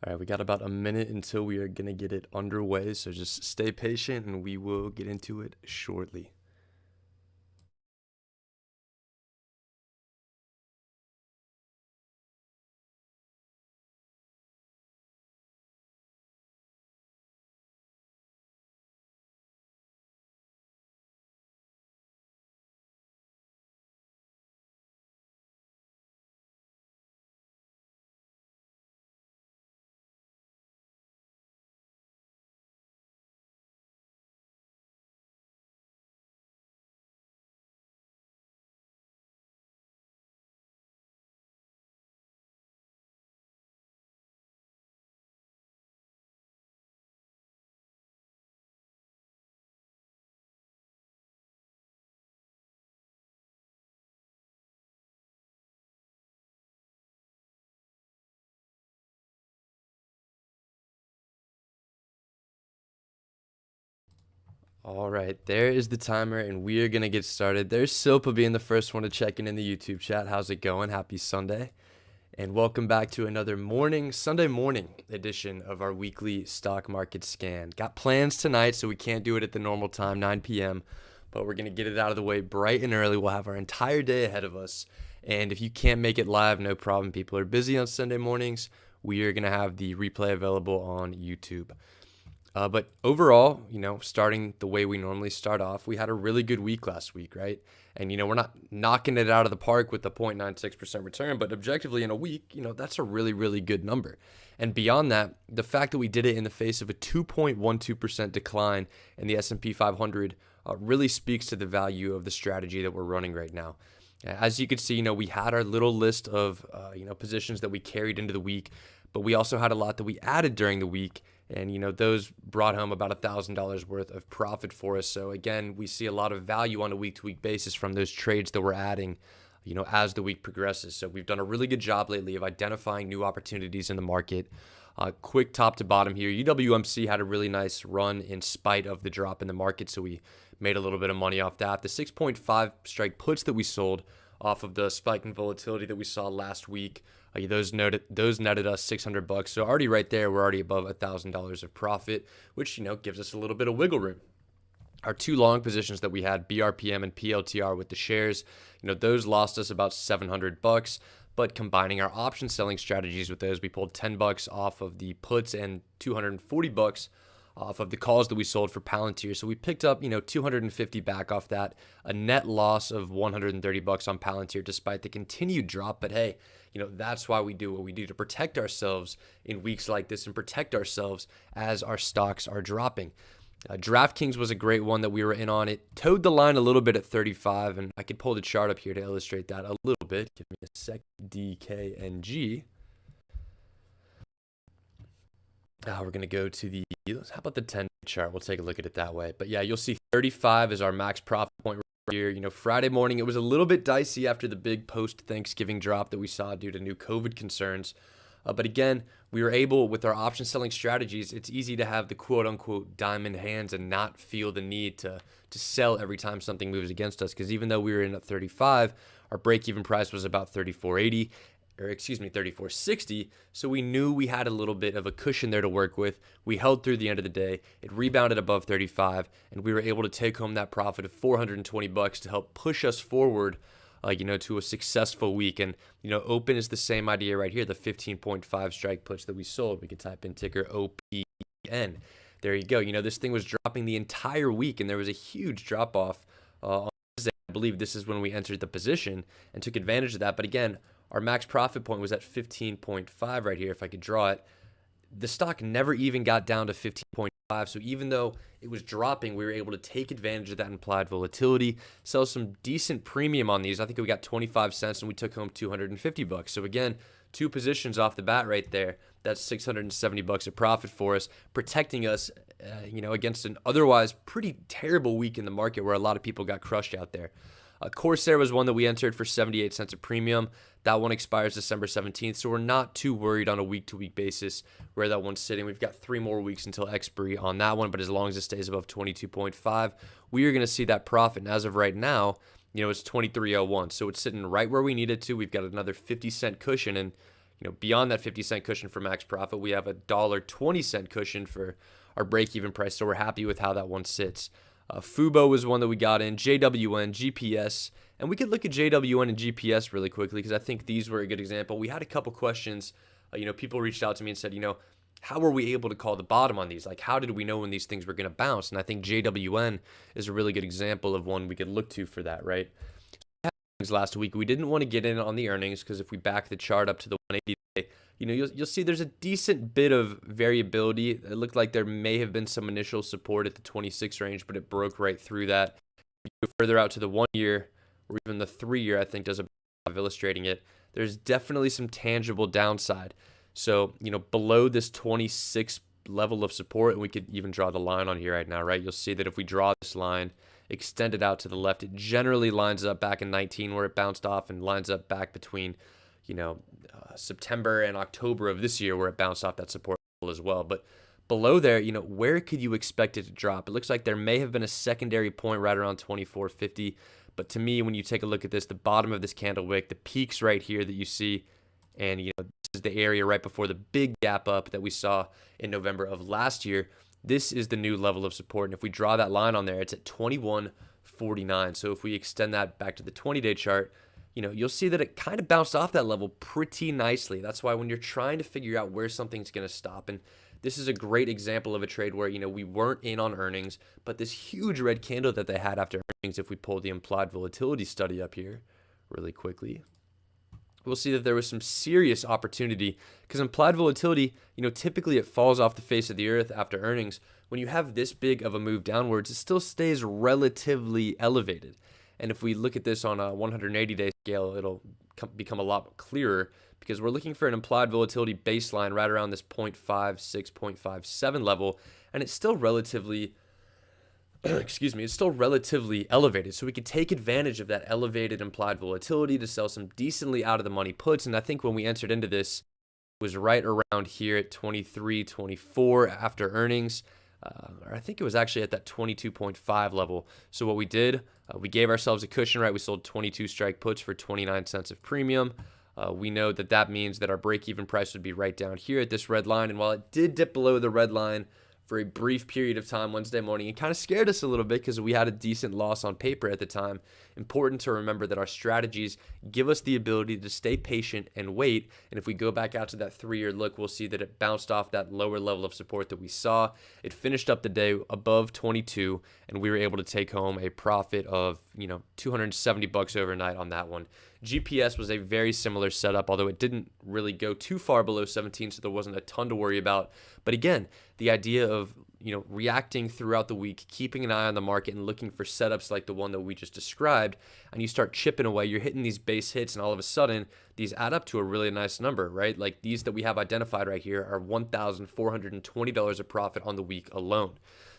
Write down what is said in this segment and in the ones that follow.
All right, we got about a minute until we are going to get it underway, so just stay patient and we will get into it shortly. All right, there is the timer, and we are going to get started. There's Silpa being the first one to check in the YouTube chat. How's it going? Happy Sunday. And welcome back to another Sunday morning edition of our weekly stock market scan. Got plans tonight, so we can't do it at the normal time, 9 p.m., but we're going to get it out of the way bright and early. We'll have our entire day ahead of us. And if you can't make it live, no problem. People are busy on Sunday mornings. We are going to have the replay available on YouTube. But overall, starting the way we normally start off, we had a really good week last week, right? And, we're not knocking it out of the park with the 0.96% return, but objectively in a week, that's a really, really good number. And beyond that, the fact that we did it in the face of a 2.12% decline in the S&P 500 really speaks to the value of the strategy that we're running right now. As you can see, we had our little list of, positions that we carried into the week, but we also had a lot that we added during the week. And, those brought home about $1,000 worth of profit for us. So, again, we see a lot of value on a week-to-week basis from those trades that we're adding, as the week progresses. So we've done a really good job lately of identifying new opportunities in the market. Quick top to bottom here. UWMC had a really nice run in spite of the drop in the market. So we made a little bit of money off that. The 6.5 strike puts that we sold off of the spike in volatility that we saw last week, those netted us $600. So already right there, we're already above $1,000 of profit, which gives us a little bit of wiggle room. Our two long positions that we had, BRPM and PLTR with the shares, those lost us about $700. But combining our option selling strategies with those, we pulled $10 off of the puts and $240 off of the calls that we sold for Palantir. So we picked up, $250 back off that, a net loss of $130 on Palantir despite the continued drop. But hey, that's why we do what we do, to protect ourselves in weeks like this and protect ourselves as our stocks are dropping. Draftkings was a great one that we were in on. It towed the line a little bit at 35, and I could pull the chart up here to illustrate that a little bit. Give me a sec. DKNG. We're going to go to how about the 10 chart? We'll take a look at it that way. But yeah, you'll see 35 is our max profit point right here. Friday morning, it was a little bit dicey after the big post-Thanksgiving drop that we saw due to new COVID concerns. But again, we were able, with our option selling strategies, it's easy to have the quote-unquote diamond hands and not feel the need to sell every time something moves against us. Because even though we were in at 35, our break-even price was about 34.80. Or 34.60. So we knew we had a little bit of a cushion there to work with. We held through the end of the day. It rebounded above 35, and we were able to take home that profit of $420 to help push us forward, to a successful week. And, open is the same idea right here, the 15.5 strike puts that we sold. We could type in ticker OPN. There you go. This thing was dropping the entire week, and there was a huge drop off on Wednesday. I believe this is when we entered the position and took advantage of that. But again, our max profit point was at 15.5 right here, if I could draw it. The stock never even got down to 15.5, so even though it was dropping, we were able to take advantage of that implied volatility, sell some decent premium on these. I think we got 25 cents, and we took home $250. So again, two positions off the bat right there. That's $670 of profit for us, protecting us, against an otherwise pretty terrible week in the market where a lot of people got crushed out there. Corsair was one that we entered for 78 cents a premium. That one expires December 17th, so we're not too worried on a week-to-week basis where that one's sitting. We've got 3 more weeks until expiry on that one, but as long as it stays above 22.5, we are going to see that profit. And as of right now, it's 23.01, so it's sitting right where we need it to. We've got another 50-cent cushion, and beyond that 50-cent cushion for max profit, we have a $1.20 cushion for our break-even price. So we're happy with how that one sits. Fubo was one that we got in, JWN, GPS, and we could look at JWN and GPS really quickly because I think these were a good example. We had a couple questions. People reached out to me and said, how were we able to call the bottom on these? Like, how did we know when these things were going to bounce? And I think JWN is a really good example of one we could look to for that, right? Last week, we didn't want to get in on the earnings because if we back the chart up to the 180 day, you'll see there's a decent bit of variability. It looked like there may have been some initial support at the 26 range, but it broke right through that. If you go further out to the 1 year or even the 3 year, I think does a better job of illustrating it. There's definitely some tangible downside. So, below this 26 level of support, and we could even draw the line on here right now, right? You'll see that if we draw this line, extend it out to the left, it generally lines up back in 19 where it bounced off and lines up back between, September and October of this year where it bounced off that support level as well. But below there, where could you expect it to drop? It looks like there may have been a secondary point right around 24.50. But to me, when you take a look at this, the bottom of this candle wick, the peaks right here that you see, and this is the area right before the big gap up that we saw in November of last year. This is the new level of support. And if we draw that line on there, it's at 21.49. So if we extend that back to the 20-day chart, you'll see that it kind of bounced off that level pretty nicely. That's why when you're trying to figure out where something's going to stop, and this is a great example of a trade where, we weren't in on earnings, but this huge red candle that they had after earnings, if we pull the implied volatility study up here really quickly, we'll see that there was some serious opportunity because implied volatility, typically it falls off the face of the earth after earnings. When you have this big of a move downwards, it still stays relatively elevated. And if we look at this on a 180-day scale, it'll become a lot clearer because we're looking for an implied volatility baseline right around this 0.56, 0.57 level, and it's still relatively it's still relatively elevated. So we could take advantage of that elevated implied volatility to sell some decently out of the money puts. And I think when we entered into this, it was right around here at 23, 24 after earnings. Or I think it was actually at that 22.5 level. So what we did, we gave ourselves a cushion, right? We sold 22 strike puts for 29 cents of premium. We know that means that our break-even price would be right down here at this red line. And while it did dip below the red line for a brief period of time Wednesday morning, it kind of scared us a little bit because we had a decent loss on paper at the time. Important to remember that our strategies give us the ability to stay patient and wait. And if we go back out to that 3-year look, we'll see that it bounced off that lower level of support that we saw. It finished up the day above 22, and we were able to take home a profit of, $270 overnight on that one. GPS was a very similar setup, although it didn't really go too far below 17, so there wasn't a ton to worry about. But again, the idea of reacting throughout the week, keeping an eye on the market and looking for setups like the one that we just described, and you start chipping away, you're hitting these base hits, and all of a sudden, these add up to a really nice number, right? Like these that we have identified right here are $1,420 of profit on the week alone.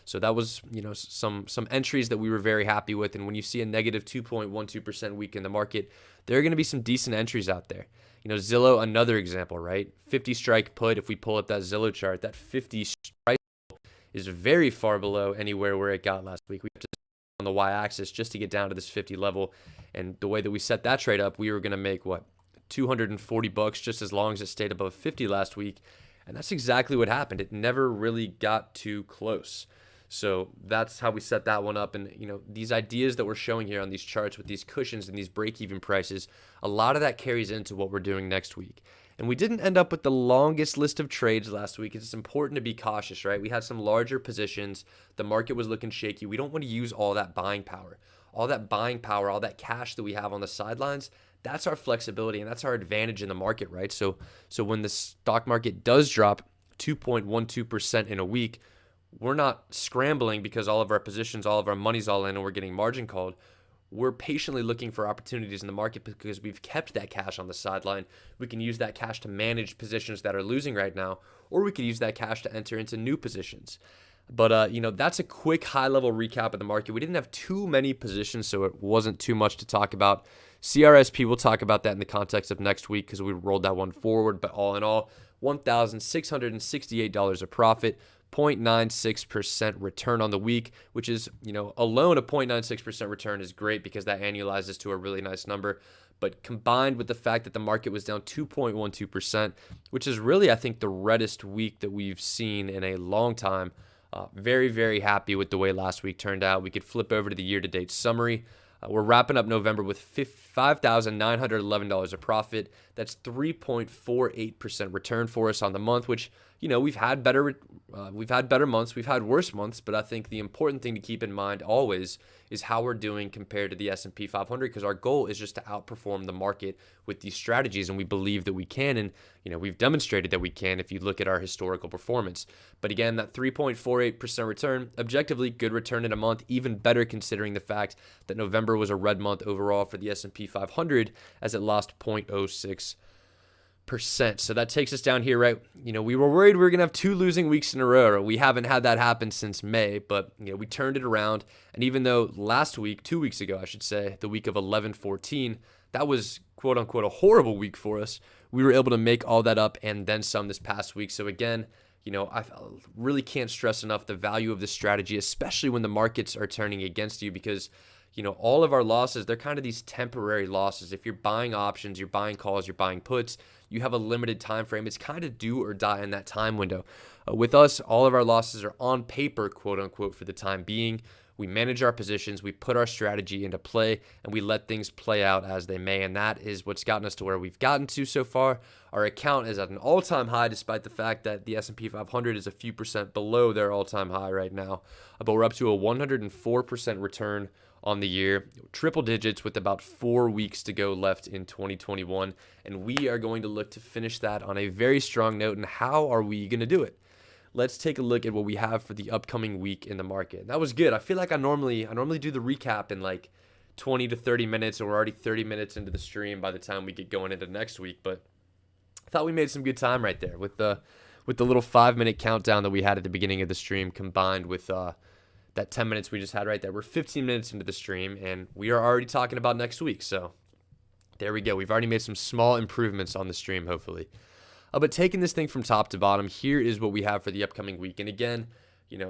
So that was, some entries that we were very happy with. And when you see a negative 2.12% week in the market, there are going to be some decent entries out there. Zillow, another example, right? 50 strike put. If we pull up that Zillow chart, that 50 strike is very far below anywhere where it got last week. We have to on the y-axis just to get down to this 50 level. And the way that we set that trade up, we were going to make $240 just as long as it stayed above 50 last week. And that's exactly what happened. It never really got too close. So that's how we set that one up. And, these ideas that we're showing here on these charts with these cushions and these break-even prices, a lot of that carries into what we're doing next week. And we didn't end up with the longest list of trades last week. It's important to be cautious, right? We had some larger positions. The market was looking shaky. We don't want to use all that buying power. All that cash that we have on the sidelines, that's our flexibility and that's our advantage in the market, right? So when the stock market does drop 2.12% in a week, we're not scrambling because all of our positions, all of our money's all in and we're getting margin called. We're patiently looking for opportunities in the market because we've kept that cash on the sideline. We can use that cash to manage positions that are losing right now, or we could use that cash to enter into new positions. But, that's a quick high-level recap of the market. We didn't have too many positions, so it wasn't too much to talk about. CRSP, we'll talk about that in the context of next week because we rolled that one forward. But all in all, $1,668 of profit. 0.96% return on the week, which is, alone a 0.96% return is great because that annualizes to a really nice number. But combined with the fact that the market was down 2.12%, which is really, I think, the reddest week that we've seen in a long time. Very, very happy with the way last week turned out. We could flip over to the year-to-date summary. We're wrapping up November with $5,911 of profit. That's 3.48% return for us on the month, which, we've had better months, we've had worse months, but I think the important thing to keep in mind always is how we're doing compared to the S&P 500, because our goal is just to outperform the market with these strategies, and we believe that we can, and we've demonstrated that we can if you look at our historical performance. But again, that 3.48% return, objectively good return in a month, even better considering the fact that November was a red month overall for the S&P 500 as it lost 0.06%. So that takes us down here, right? We were worried we were going to have 2 losing weeks in a row. We haven't had that happen since May, but we turned it around. And even though last week, 2 weeks ago, I should say, the week of 11/14, that was quote unquote a horrible week for us, we were able to make all that up and then some this past week. So again, I really can't stress enough the value of this strategy, especially when the markets are turning against you, because all of our losses, they're kind of these temporary losses. If you're buying options, you're buying calls, you're buying puts, you have a limited time frame. It's kind of do or die in that time window. With us, all of our losses are on paper, quote unquote, for the time being. We manage our positions, we put our strategy into play, and we let things play out as they may. And that is what's gotten us to where we've gotten to so far. Our account is at an all-time high, despite the fact that the S&P 500 is a few percent below their all-time high right now. But we're up to a 104% return on the year, triple digits with about 4 weeks to go left in 2021. And we are going to look to finish that on a very strong note. And how are we going to do it? Let's take a look at what we have for the upcoming week in the market. And that was good. I feel like I normally do the recap in like 20 to 30 minutes, and we're already 30 minutes into the stream by the time we get going into next week. But I thought we made some good time right there with the little 5-minute countdown that we had at the beginning of the stream, combined with that 10 minutes we just had right there. We're 15 minutes into the stream, and we are already talking about next week. So there we go. We've already made some small improvements on the stream, hopefully. But taking this thing from top to bottom, here is what we have for the upcoming week. And again,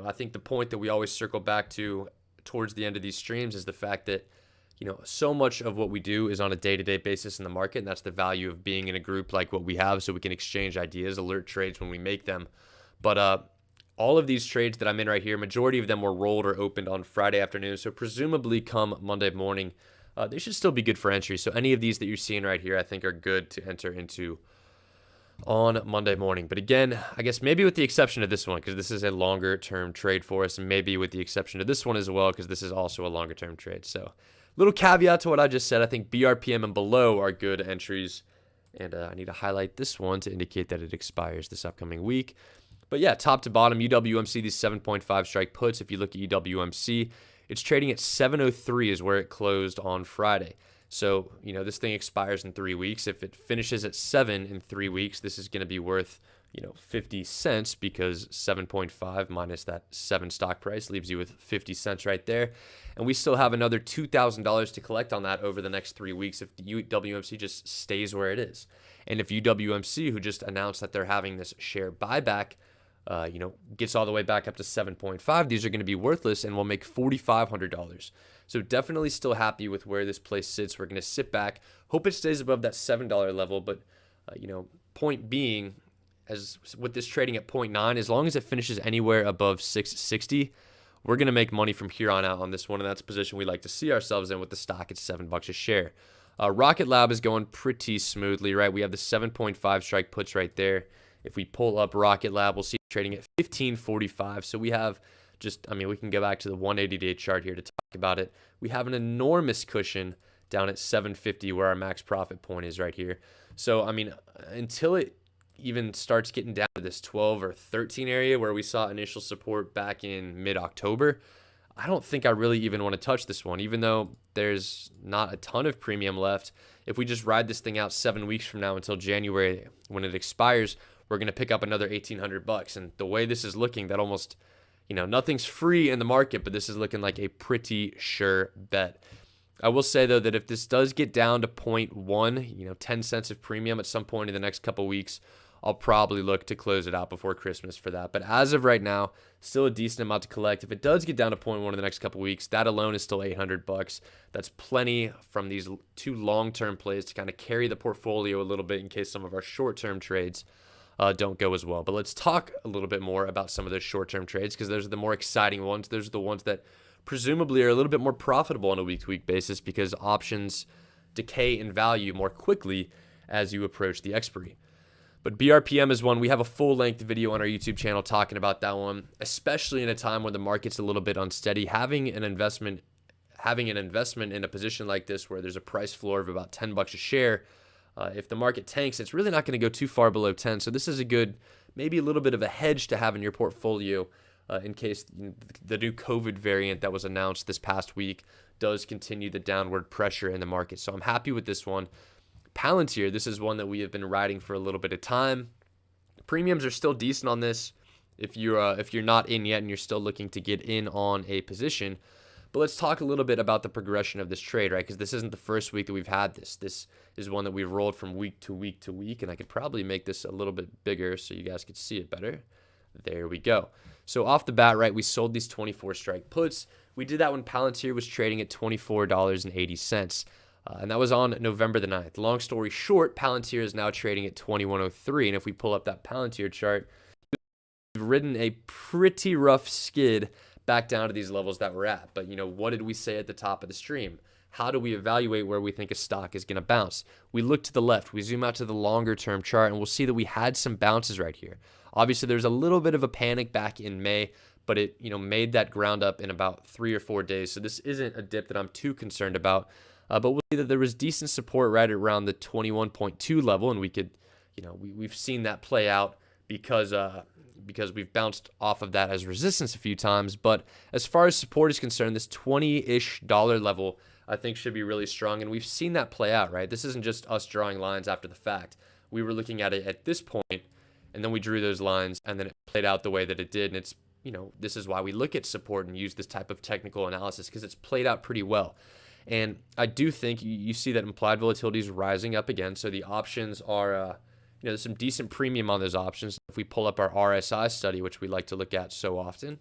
I think the point that we always circle back to towards the end of these streams is the fact that, so much of what we do is on a day-to-day basis in the market, and that's the value of being in a group like what we have, so we can exchange ideas, alert trades when we make them. But all of these trades that I'm in right here, majority of them were rolled or opened on Friday afternoon, so presumably come Monday morning, they should still be good for entry. So any of these that you're seeing right here, I think are good to enter into on Monday morning. But again, I guess maybe with the exception of this one, because this is a longer term trade for us, and maybe with the exception of this one as well, because this is also a longer term trade. So little caveat to what I just said. I think BRPM and below are good entries, and I need to highlight this one to indicate that it expires this upcoming week. But yeah, top to bottom, UWMC, these 7.5 strike puts. If you look at UWMC, it's trading at 703 is where it closed on Friday. So, this thing expires in 3 weeks. If it finishes at 7 in 3 weeks, this is going to be worth, 50 cents, because 7.5 minus that 7 stock price leaves you with 50 cents right there. And we still have another $2,000 to collect on that over the next 3 weeks if UWMC just stays where it is. And if UWMC, who just announced that they're having this share buyback, gets all the way back up to 7.5, these are going to be worthless, and we'll make $4,500. So definitely still happy with where this place sits. We're going to sit back, hope it stays above that $7 level. But, point being, as with this trading at 0.9, as long as it finishes anywhere above 660, we're going to make money from here on out on this one. And that's a position we like to see ourselves in with the stock at $7 a share. Rocket Lab is going pretty smoothly, right? We have the 7.5 strike puts right there. If we pull up Rocket Lab, we'll see it trading at 1545. So we have we can go back to the 180-day chart here to talk about it. We have an enormous cushion down at 750 where our max profit point is right here. So, until it even starts getting down to this 12 or 13 area where we saw initial support back in mid-October, I don't think I really even want to touch this one, even though there's not a ton of premium left. If we just ride this thing out 7 weeks from now until January when it expires, we're going to pick up another $1,800. And the way this is looking, that almost, nothing's free in the market, but this is looking like a pretty sure bet. I will say, though, that if this does get down to 0.1, 10 cents of premium at some point in the next couple weeks, I'll probably look to close it out before Christmas for that. But as of right now, still a decent amount to collect. If it does get down to 0.1 in the next couple weeks, that alone is still $800. That's plenty from these 2 long-term plays to kind of carry the portfolio a little bit in case some of our short-term trades don't go as well. But let's talk a little bit more about some of those short-term trades, because those are the more exciting ones. Those are the ones that presumably are a little bit more profitable on a week-to-week basis, because options decay in value more quickly as you approach the expiry. But BRPM is one. We have a full-length video on our YouTube channel talking about that one, especially in a time when the market's a little bit unsteady. Having an investment in a position like this where there's a price floor of about $10 a share, if the market tanks, it's really not going to go too far below 10. So this is a good, maybe a little bit of a hedge to have in your portfolio in case the new COVID variant that was announced this past week does continue the downward pressure in the market. So I'm happy with this one. Palantir, this is one that we have been riding for a little bit of time. Premiums are still decent on this if you're not in yet and you're still looking to get in on a position. But let's talk a little bit about the progression of this trade, right? Because this isn't the first week that we've had this. This is one that we've rolled from week to week to week, and I could probably make this a little bit bigger so you guys could see it better. There we go. So off the bat, right, we sold these 24 strike puts. We did that when Palantir was trading at $24.80. And that was on November the 9th. Long story short, Palantir is now trading at 2103. And if we pull up that Palantir chart, we've ridden a pretty rough skid back down to these levels that we're at. But, what did we say at the top of the stream? How do we evaluate where we think a stock is going to bounce? We look to the left. We zoom out to the longer term chart, and we'll see that we had some bounces right here. Obviously, there's a little bit of a panic back in May, but it made that ground up in about 3 or 4 days. So this isn't a dip that I'm too concerned about. But we'll see that there was decent support right around the 21.2 level, and we could, we've seen that play out because we've bounced off of that as resistance a few times. But as far as support is concerned, this $20-ish level I think should be really strong, and we've seen that play out, right? This isn't just us drawing lines after the fact. We were looking at it at this point, and then we drew those lines, and then it played out the way that it did, and it's, this is why we look at support and use this type of technical analysis, because it's played out pretty well. And I do think you see that implied volatility is rising up again. So the options are, there's some decent premium on those options. If we pull up our RSI study, which we like to look at so often.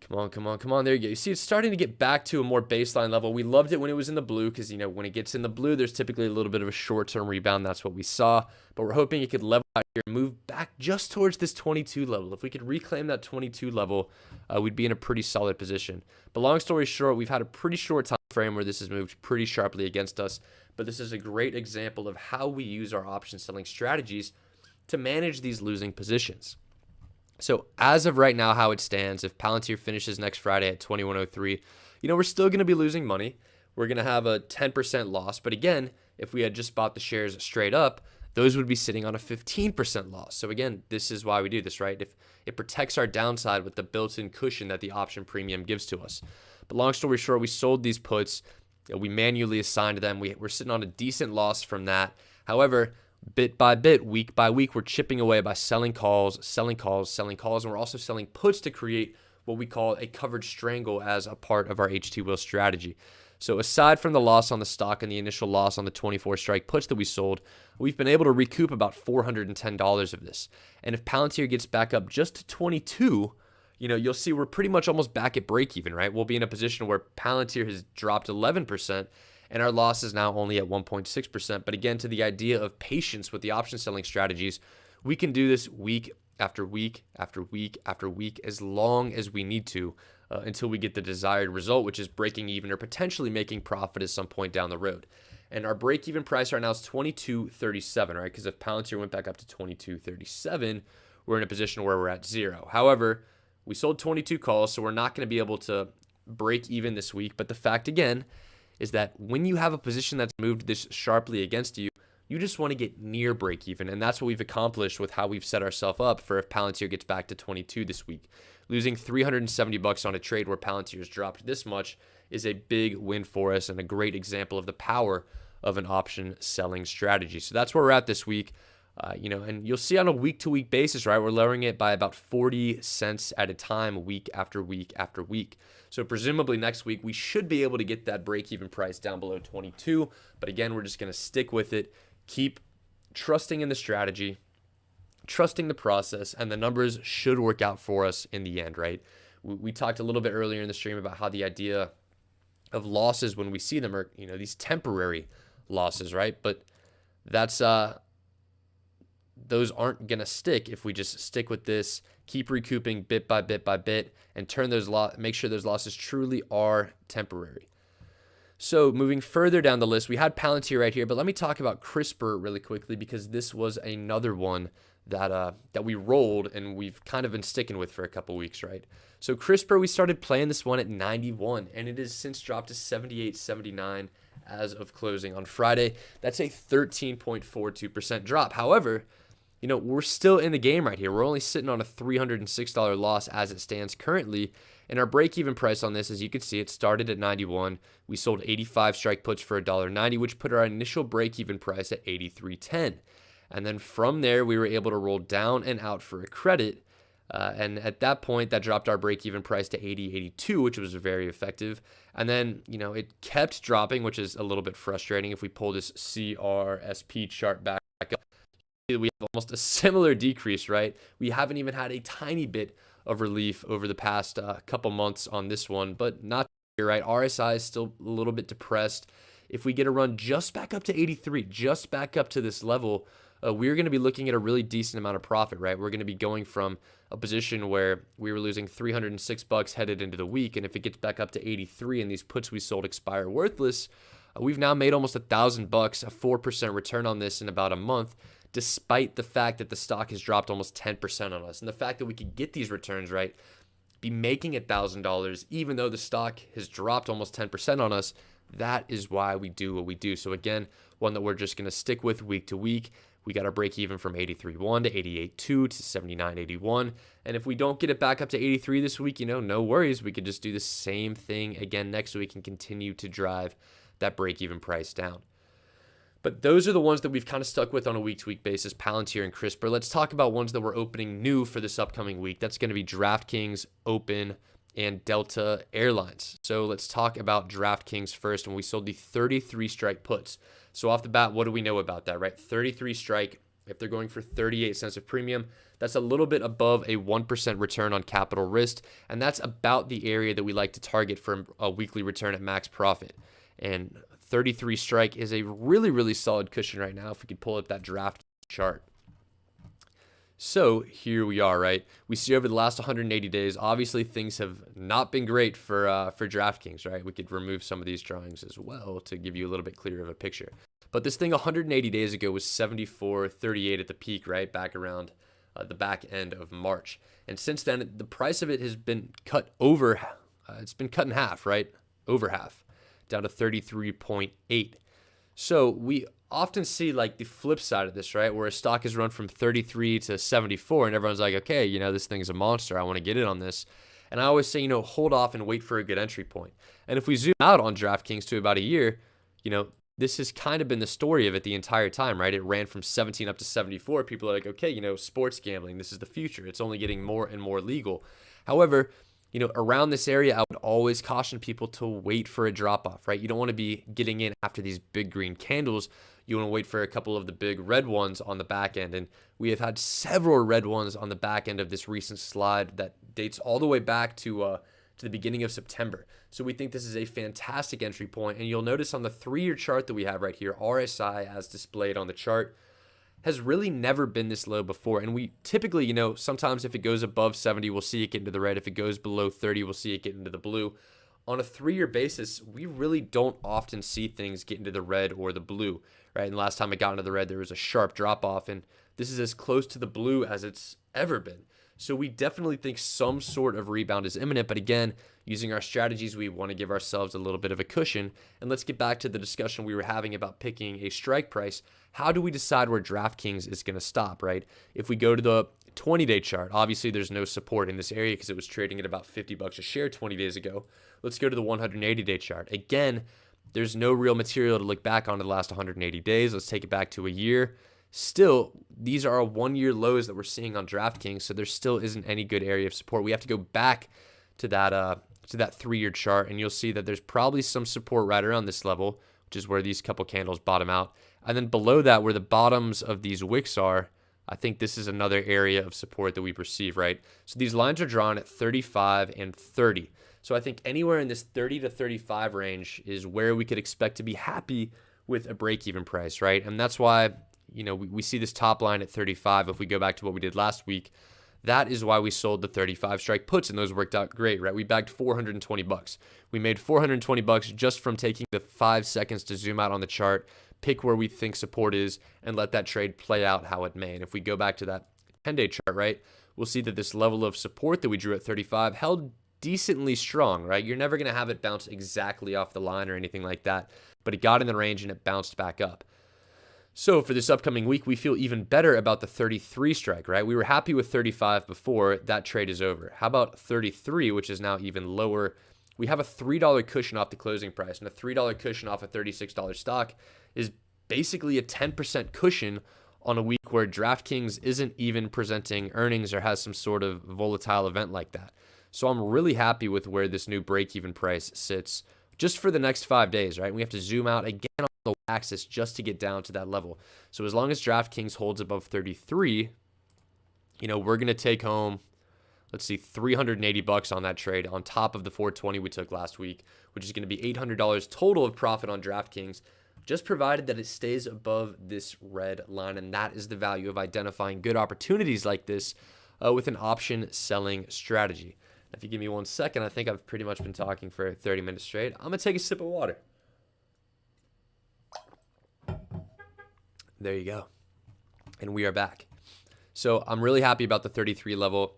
Come on. There you go. You see, it's starting to get back to a more baseline level. We loved it when it was in the blue because, when it gets in the blue, there's typically a little bit of a short-term rebound. That's what we saw. But we're hoping it could level out here and move back just towards this 22 level. If we could reclaim that 22 level, we'd be in a pretty solid position. But long story short, we've had a pretty short time frame where this has moved pretty sharply against us. But this is a great example of how we use our option selling strategies to manage these losing positions. So as of right now, how it stands, if Palantir finishes next Friday at 2103, we're still going to be losing money. We're going to have a 10% loss. But again, if we had just bought the shares straight up, those would be sitting on a 15% loss. So again, this is why we do this, right? If it protects our downside with the built-in cushion that the option premium gives to us. But long story short, we sold these puts. We manually assigned them. We're sitting on a decent loss from that. However, bit by bit, week by week, we're chipping away by selling calls, and we're also selling puts to create what we call a covered strangle as a part of our HT wheel strategy. So aside from the loss on the stock and the initial loss on the 24 strike puts that we sold, we've been able to recoup about $410 of this. And if Palantir gets back up just to 22, you'll see we're pretty much almost back at break even, right? We'll be in a position where Palantir has dropped 11%, and our loss is now only at 1.6%. But again, to the idea of patience with the option selling strategies, we can do this week after week after week after week as long as we need to until we get the desired result, which is breaking even or potentially making profit at some point down the road. And our break-even price right now is $22.37, right? Because if Palantir went back up to $22.37, we're in a position where we're at zero. However, we sold 22 calls, so we're not going to be able to break even this week. But the fact, again, is that when you have a position that's moved this sharply against you, you just want to get near break even. And that's what we've accomplished with how we've set ourselves up for if Palantir gets back to 22 this week. Losing $370 on a trade where Palantir's dropped this much is a big win for us and a great example of the power of an option selling strategy. So that's where we're at this week. And you'll see on a week-to-week basis, right, we're lowering it by about 40 cents at a time, week after week after week. So presumably next week, we should be able to get that break-even price down below 22. But again, we're just going to stick with it, keep trusting in the strategy, trusting the process, and the numbers should work out for us in the end, right? We talked a little bit earlier in the stream about how the idea of losses when we see them are, these temporary losses, right? But that's those aren't gonna stick if we just stick with this, keep recouping bit by bit by bit, and make sure those losses truly are temporary. So moving further down the list, we had Palantir right here, but let me talk about CRISPR really quickly because this was another one that we rolled and we've kind of been sticking with for a couple weeks, right? So CRISPR, we started playing this one at 91, and it has since dropped to 78.79 as of closing on Friday. That's a 13.42% drop. However, we're still in the game right here. We're only sitting on a $306 loss as it stands currently. And our break-even price on this, as you can see, it started at 91. We sold 85 strike puts for $1.90, which put our initial break-even price at 83.10. And then from there, we were able to roll down and out for a credit. And at that point, that dropped our break-even price to 80.82, which was very effective. And then, it kept dropping, which is a little bit frustrating. If we pull this CRSP chart back up, we have almost a similar decrease, right? We haven't even had a tiny bit of relief over the past couple months on this one, but not here, right? RSI is still a little bit depressed. If we get a run just back up to 83, just back up to this level, we're going to be looking at a really decent amount of profit, right? We're going to be going from a position where we were losing $306 headed into the week, and if it gets back up to 83 and these puts we sold expire worthless, we've now made almost $1,000, a 4% return on this in about a month, despite the fact that the stock has dropped almost 10% on us. And the fact that we could get these returns, right, be making $1,000, even though the stock has dropped almost 10% on us, that is why we do what we do. So again, one that we're just going to stick with week to week. We got our break even from 83.1 to 88.2 to 79.81. And if we don't get it back up to 83 this week, no worries. We could just do the same thing again next week and continue to drive that break even price down. But those are the ones that we've kind of stuck with on a week-to-week basis, Palantir and CRISPR. Let's talk about ones that we're opening new for this upcoming week. That's going to be Draftkings, Open, and Delta Airlines. So let's talk about Draftkings first, and we sold the 33 strike puts. So off the bat, what do we know about that, right? 33 strike, if they're going for 38 cents of premium, that's a little bit above a 1% return on capital risk, and that's about the area that we like to target for a weekly return at max profit. And 33 strike is a really, really solid cushion right now if we could pull up that draft chart. So here we are, right? We see over the last 180 days, obviously things have not been great for DraftKings, right? We could remove some of these drawings as well to give you a little bit clearer of a picture. But this thing 180 days ago was 74.38 at the peak, right? Back around the back end of March. And since then, the price of it has been cut over, it's been cut in half, right? Over half, down to 33.8. So we often see like the flip side of this, right? Where a stock has run from 33 to 74 and everyone's like, okay, this thing is a monster. I want to get in on this. And I always say, hold off and wait for a good entry point. And if we zoom out on DraftKings to about a year, this has kind of been the story of it the entire time, right? It ran from 17 up to 74. People are like, okay, sports gambling, this is the future. It's only getting more and more legal. However, around this area, I would always caution people to wait for a drop off, right? You don't want to be getting in after these big green candles. You want to wait for a couple of the big red ones on the back end. And we have had several red ones on the back end of this recent slide that dates all the way back to the beginning of September. So we think this is a fantastic entry point. And you'll notice on the 3-year chart that we have right here, RSI as displayed on the chart, has really never been this low before. And we typically, sometimes if it goes above 70, we'll see it get into the red. If it goes below 30, we'll see it get into the blue. On a 3-year basis, we really don't often see things get into the red or the blue, right? And the last time it got into the red, there was a sharp drop off, and this is as close to the blue as it's ever been. So we definitely think some sort of rebound is imminent. But again, using our strategies, we want to give ourselves a little bit of a cushion. And let's get back to the discussion we were having about picking a strike price. How do we decide where DraftKings is going to stop, right? If we go to the 20-day chart, obviously there's no support in this area because it was trading at about $50 a share 20 days ago. Let's go to the 180-day chart. Again, there's no real material to look back on the last 180 days. Let's take it back to a year. Still, these are 1-year lows that we're seeing on DraftKings, so there still isn't any good area of support. We have to go back to that 3-year chart, and you'll see that there's probably some support right around this level, which is where these couple candles bottom out. And then below that, where the bottoms of these wicks are, I think this is another area of support that we perceive, right? So these lines are drawn at 35 and 30. So I think anywhere in this 30 to 35 range is where we could expect to be happy with a break-even price, right? And that's why, we see this top line at 35. If we go back to what we did last week, that is why we sold the 35 strike puts, and those worked out great, right? We bagged $420. We made $420 just from taking the 5 seconds to zoom out on the chart, pick where we think support is, and let that trade play out how it may. And if we go back to that 10-day chart, right, we'll see that this level of support that we drew at 35 held decently strong, right? You're never going to have it bounce exactly off the line or anything like that, but it got in the range and it bounced back up. So for this upcoming week, we feel even better about the 33 strike, right? We were happy with 35 before. That trade is over. How about 33, which is now even lower? We have a $3 cushion off the closing price, and a $3 cushion off a $36 stock is basically a 10% cushion on a week where Draftkings isn't even presenting earnings or has some sort of volatile event like that. So I'm really happy with where this new break-even price sits just for the next 5 days, right? We have to zoom out again on the axis just to get down to that level. So as long as DraftKings holds above 33, we're going to take home, let's see, $380 on that trade on top of the 420 we took last week, which is going to be $800 total of profit on DraftKings, just provided that it stays above this red line. And that is the value of identifying good opportunities like this with an option selling strategy. If you give me 1 second, I think I've pretty much been talking for 30 minutes straight. I'm going to take a sip of water. There you go. And we are back. So I'm really happy about the 33 level.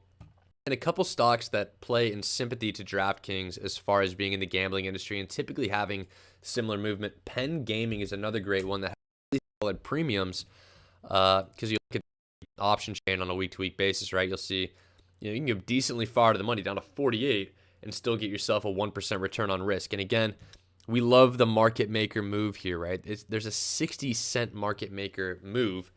And a couple stocks that play in sympathy to DraftKings as far as being in the gambling industry and typically having similar movement. Penn Gaming is another great one that has really solid premiums because you look at the option chain on a week-to-week basis, right? You'll see you can go decently far to the money, down to 48, and still get yourself a 1% return on risk. And again, we love the market maker move here, right? There's a 60-cent market maker move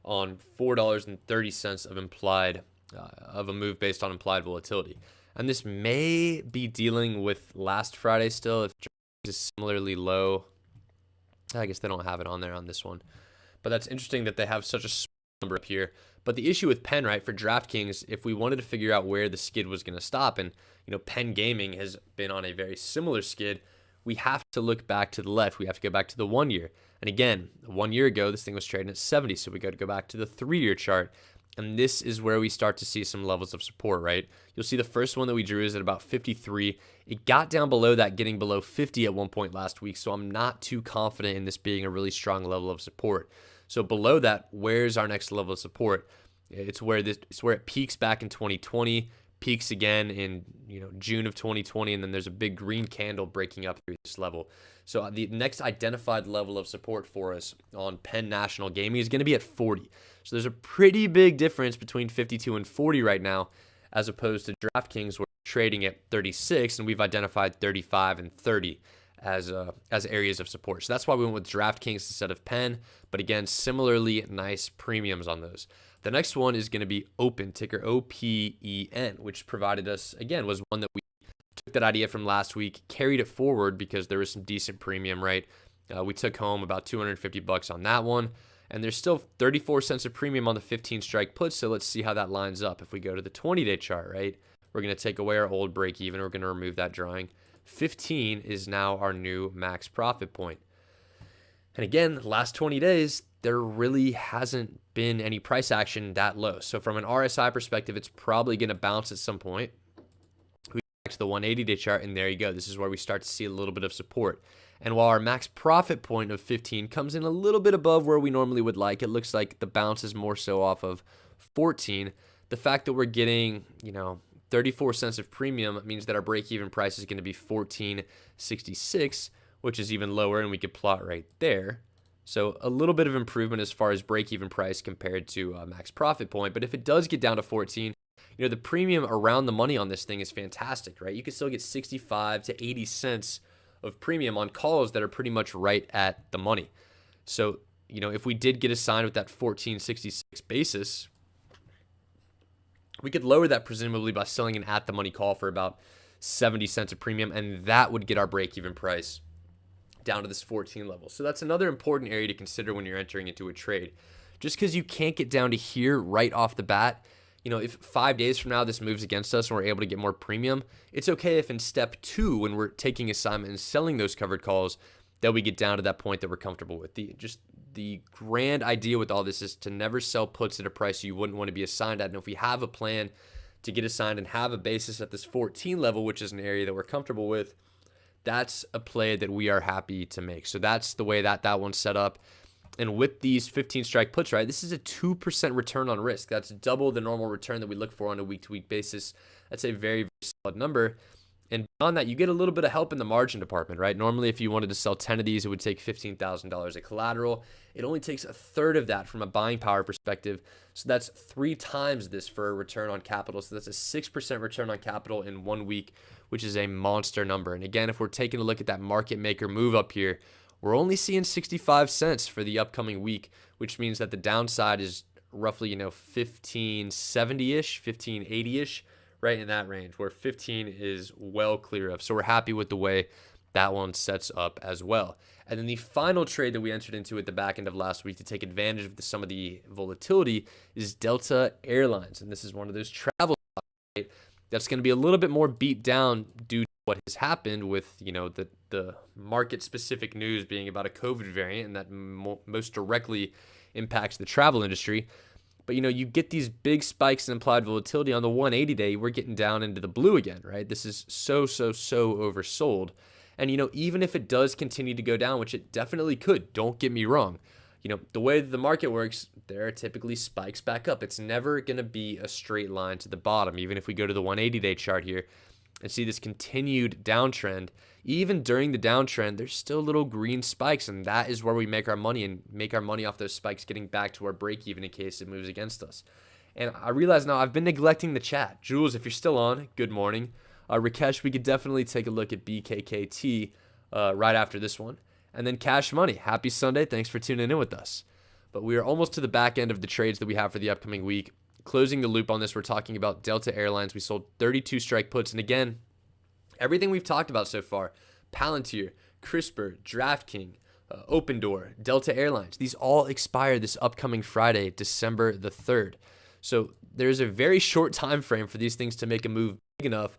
on $4.30 of implied of a move based on implied volatility. And this may be dealing with last Friday still, if DraftKings is similarly low. I guess they don't have it on there on this one. But that's interesting that they have such a small number up here. But the issue with Penn, right, for DraftKings, if we wanted to figure out where the skid was going to stop, and Penn Gaming has been on a very similar skid, we have to look back to the left. We have to go back to the 1 year. And again, 1 year ago, this thing was trading at 70, so we got to go back to the 3-year chart. And this is where we start to see some levels of support, right? You'll see the first one that we drew is at about 53. It got down below that, getting below 50 at one point last week, so I'm not too confident in this being a really strong level of support. So below that, where's our next level of support? It's where it peaks back in 2020, peaks again in June of 2020, and then there's a big green candle breaking up through this level. So the next identified level of support for us on Penn National Gaming is going to be at 40. So there's a pretty big difference between 52 and 40 right now, as opposed to DraftKings, where we're trading at 36, and we've identified 35 and 30 as areas of support. So that's why we went with DraftKings instead of Penn. But again, similarly nice premiums on those. The next one is going to be Open, ticker OPEN, which provided us, again, was one that we took that idea from last week, carried it forward because there was some decent premium, right? We took home about $250 on that one. And there's still 34 cents of premium on the 15 strike puts. So let's see how that lines up. If we go to the 20-day chart, right, we're going to take away our old break even. We're going to remove that drawing. 15 is now our new max profit point. And again, last 20 days, there really hasn't been any price action that low. So from an RSI perspective, it's probably going to bounce at some point. We go back to the 180-day chart, and there you go. This is where we start to see a little bit of support. And while our max profit point of 15 comes in a little bit above where we normally would like, it looks like the bounce is more so off of 14. The fact that we're getting, 34 cents of premium means that our break-even price is going to be $14.66, which is even lower, and we could plot right there. So a little bit of improvement as far as break-even price compared to max profit point. But if it does get down to 14, the premium around the money on this thing is fantastic, right? You can still get 65 to 80 cents of premium on calls that are pretty much right at the money. So, if we did get a sign with that 14.66 basis, we could lower that presumably by selling an at the money call for about 70 cents of premium, and that would get our break-even price down to this 14 level. So that's another important area to consider when you're entering into a trade. Just because you can't get down to here right off the bat, if 5 days from now this moves against us and we're able to get more premium, it's okay if in step 2, when we're taking assignment and selling those covered calls, that we get down to that point that we're comfortable with. The grand idea with all this is to never sell puts at a price you wouldn't want to be assigned at. And if we have a plan to get assigned and have a basis at this 14 level, which is an area that we're comfortable with, that's a play that we are happy to make. So that's the way that one's set up. And with these 15 strike puts, right, this is a 2% return on risk. That's double the normal return that we look for on a week-to-week basis. That's a very, very solid number. And beyond that, you get a little bit of help in the margin department, right? Normally, if you wanted to sell 10 of these, it would take $15,000 of collateral. It only takes a third of that from a buying power perspective. So that's 3 times this for a return on capital. So that's a 6% return on capital in 1 week, which is a monster number. And again, if we're taking a look at that market maker move up here, we're only seeing 65 cents for the upcoming week, which means that the downside is roughly, 1570-ish, 1580-ish, right in that range, where 15 is well clear of. So we're happy with the way that one sets up as well. And then the final trade that we entered into at the back end of last week to take advantage of some of the volatility is Delta Airlines. And this is one of those travel stocks, right, that's going to be a little bit more beat down due to what has happened with, the market-specific news being about a COVID variant, and that most directly impacts the travel industry. But, you get these big spikes in implied volatility on the 180-day. We're getting down into the blue again, right? This is so oversold. And, even if it does continue to go down, which it definitely could, don't get me wrong, the way that the market works, there are typically spikes back up. It's never going to be a straight line to the bottom. Even if we go to the 180-day chart here and see this continued downtrend, even during the downtrend, there's still little green spikes, and that is where we make our money, and make our money off those spikes getting back to our break even in case it moves against us. And I realize now I've been neglecting the chat. Jules, if you're still on, good morning. Rakesh, we could definitely take a look at BKKT right after this one. And then Cash Money, happy Sunday. Thanks for tuning in with us. But we are almost to the back end of the trades that we have for the upcoming week. Closing the loop on this, we're talking about Delta Airlines. We sold 32 strike puts. And again, everything we've talked about so far, Palantir, CRISPR, Draftkings, Open Door, Delta Airlines, these all expire this upcoming Friday, December the 3rd. So there's a very short time frame for these things to make a move big enough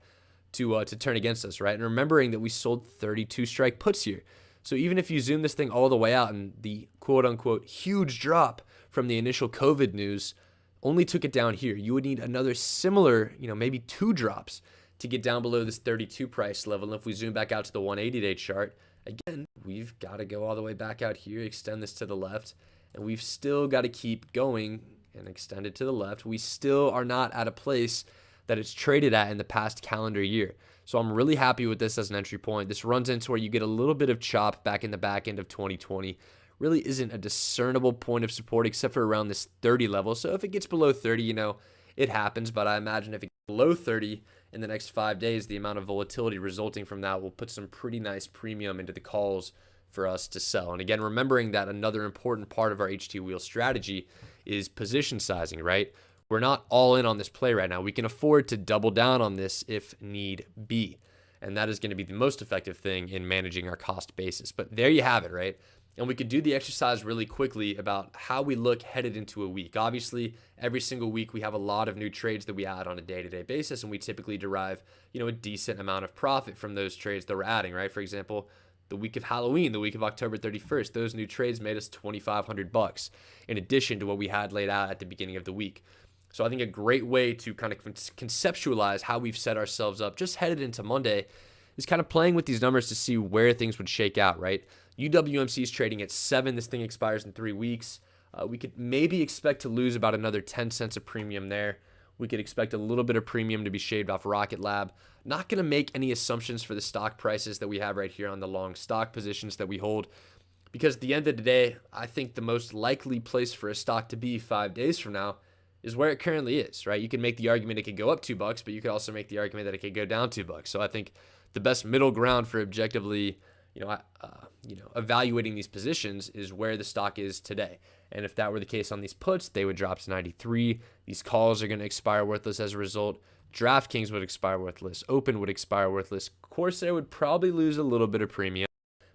to turn against us, right? And remembering that we sold 32 strike puts here. So even if you zoom this thing all the way out, and the quote-unquote huge drop from the initial COVID news only took it down here, you would need another similar, maybe 2 drops to get down below this 32 price level. And if we zoom back out to the 180-day chart, again, we've got to go all the way back out here, extend this to the left, and we've still got to keep going and extend it to the left. We still are not at a place that it's traded at in the past calendar year. So I'm really happy with this as an entry point. This runs into where you get a little bit of chop back in the back end of 2020. Really isn't a discernible point of support except for around this 30 level. So if it gets below 30, it happens. But I imagine if it gets below 30 in the next 5 days, the amount of volatility resulting from that will put some pretty nice premium into the calls for us to sell. And again, remembering that another important part of our HT wheel strategy is position sizing, right? We're not all in on this play right now. We can afford to double down on this if need be. And that is going to be the most effective thing in managing our cost basis. But there you have it, right? And we could do the exercise really quickly about how we look headed into a week. Obviously, every single week we have a lot of new trades that we add on a day-to-day basis, and we typically derive, a decent amount of profit from those trades that we're adding, right? For example, the week of Halloween, the week of October 31st, those new trades made us $2,500 in addition to what we had laid out at the beginning of the week. So I think a great way to kind of conceptualize how we've set ourselves up just headed into Monday is kind of playing with these numbers to see where things would shake out, right? UWMC is trading at 7. This thing expires in 3 weeks. We could maybe expect to lose about another 10 cents of premium there. We could expect a little bit of premium to be shaved off Rocket Lab. Not going to make any assumptions for the stock prices that we have right here on the long stock positions that we hold, because at the end of the day, I think the most likely place for a stock to be 5 days from now is where it currently is, right? You can make the argument it could go up $2, but you could also make the argument that it could go down $2. So I think the best middle ground for objectively, evaluating these positions is where the stock is today. And if that were the case on these puts, they would drop to 93. These calls are going to expire worthless as a result. Draftkings would expire worthless. Open would expire worthless. Corsair would probably lose a little bit of premium,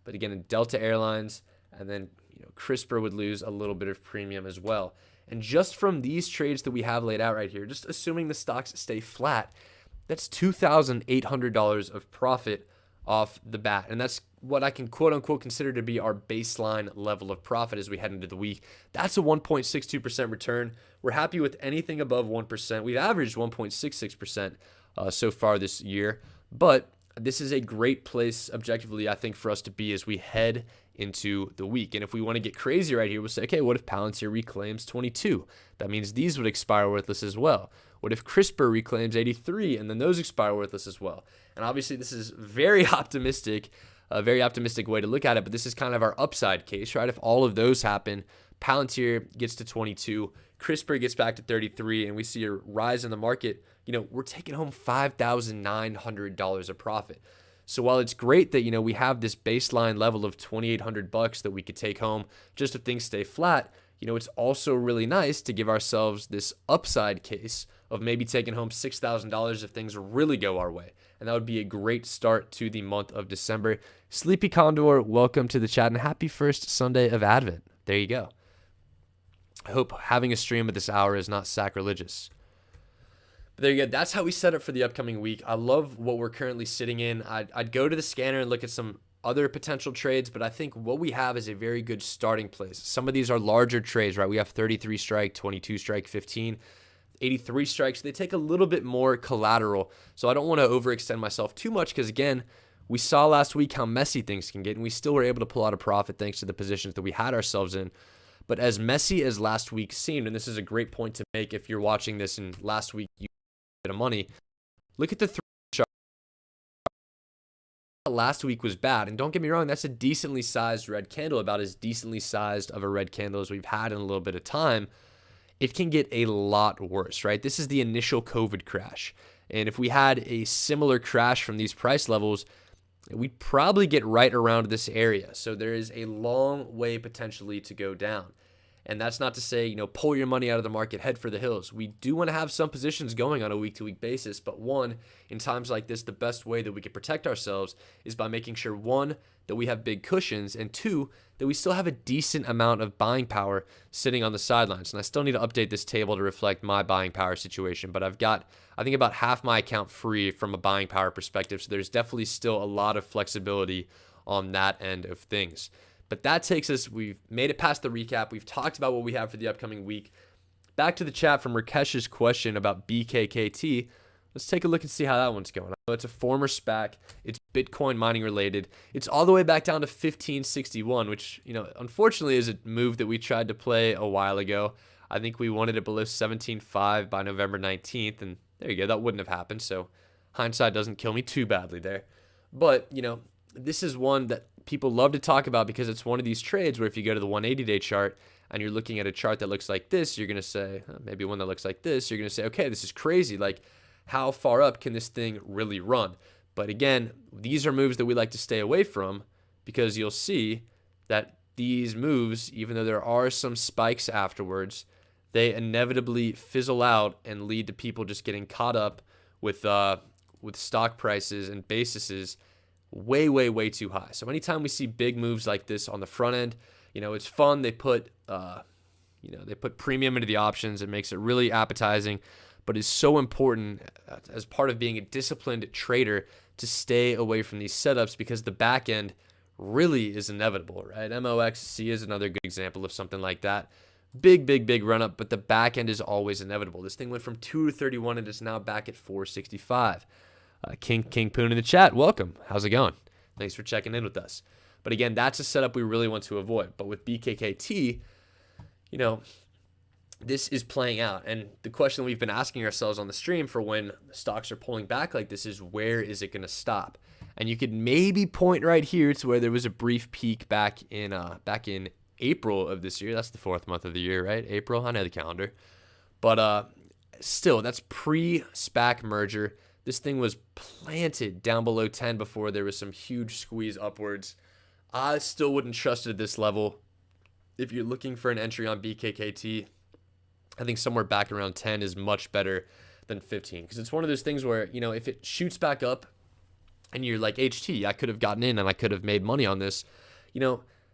But again, in Delta Airlines, and then CRISPR would lose a little bit of premium as well. And just from these trades that we have laid out right here, just assuming the stocks stay flat, that's $2,800 of profit off the bat. And that's what I can quote unquote consider to be our baseline level of profit as we head into the week. That's a 1.62% return. We're happy with anything above 1%. We've averaged 1.66% so far this year, but this is a great place objectively, I think, for us to be as we head into the week. And if we want to get crazy right here, we'll say, okay, what if Palantir reclaims 22? That means these would expire worthless as well. What if CRISPR reclaims 83 and then those expire worthless as well? And obviously this is very optimistic, a very optimistic way to look at it, but this is kind of our upside case, right? If all of those happen, Palantir gets to 22, CRISPR gets back to 33, and we see a rise in the market, we're taking home $5,900 of profit. So while it's great that, we have this baseline level of $2,800 that we could take home just if things stay flat, it's also really nice to give ourselves this upside case of maybe taking home $6,000 if things really go our way. And that would be a great start to the month of December. Sleepy Condor, welcome to the chat and happy first Sunday of Advent. There you go. I hope having a stream at this hour is not sacrilegious. But there you go. That's how we set up for the upcoming week. I love what we're currently sitting in. I'd go to the scanner and look at some other potential trades, but I think what we have is a very good starting place. Some of these are larger trades, right? We have 33 strike, 22 strike, 15, 83 strikes. They take a little bit more collateral. So I don't want to overextend myself too much because, again, we saw last week how messy things can get, and we still were able to pull out a profit thanks to the positions that we had ourselves in. But as messy as last week seemed, and this is a great point to make if you're watching this and last week you had a bit of money, look at the three chart. Last week was bad, and don't get me wrong, that's a decently sized red candle, about as decently sized of a red candle as we've had in a little bit of time. It can get a lot worse, right? This is the initial COVID crash, and if we had a similar crash from these price levels, we'd probably get right around this area. So there is a long way potentially to go down. And that's not to say, pull your money out of the market, head for the hills. We do want to have some positions going on a week-to-week basis. But one, in times like this, the best way that we can protect ourselves is by making sure, one, that we have big cushions, and two, that we still have a decent amount of buying power sitting on the sidelines. And I still need to update this table to reflect my buying power situation. But I've got, I think, about half my account free from a buying power perspective. So there's definitely still a lot of flexibility on that end of things. But that takes us, we've made it past the recap. We've talked about what we have for the upcoming week. Back to the chat from Rakesh's question about BKKT. Let's take a look and see how that one's going. I know it's a former SPAC. It's Bitcoin mining related. It's all the way back down to 1561, which, unfortunately is a move that we tried to play a while ago. I think we wanted it below 17.5 by November 19th, and there you go. That wouldn't have happened, so hindsight doesn't kill me too badly there. But, this is one that people love to talk about because it's one of these trades where if you go to the 180-day chart and you're looking at a chart that looks like this, you're going to say, maybe one that looks like this, you're going to say, okay, this is crazy. Like, how far up can this thing really run? But again, these are moves that we like to stay away from because you'll see that these moves, even though there are some spikes afterwards, they inevitably fizzle out and lead to people just getting caught up with stock prices and bases way, way, way too high. So anytime we see big moves like this on the front end, it's fun. They put premium into the options. It makes it really appetizing, but it's so important as part of being a disciplined trader to stay away from these setups because the back end really is inevitable, right? MOXC is another good example of something like that. Big, big, big run up, but the back end is always inevitable. This thing went from 231 and is now back at 465. King Poon in the chat, welcome. How's it going? Thanks for checking in with us. But again, that's a setup we really want to avoid. But with BKKT, this is playing out. And the question we've been asking ourselves on the stream for when stocks are pulling back like this is, where is it going to stop? And you could maybe point right here to where there was a brief peak back in April of this year. That's the fourth month of the year, right? April, I know the calendar. But still, that's pre-SPAC merger. This thing was planted down below 10 before there was some huge squeeze upwards. I still wouldn't trust it at this level. If you're looking for an entry on BKKT, I think somewhere back around 10 is much better than 15 because it's one of those things where, if it shoots back up and you're like, HT, I could have gotten in and I could have made money on this.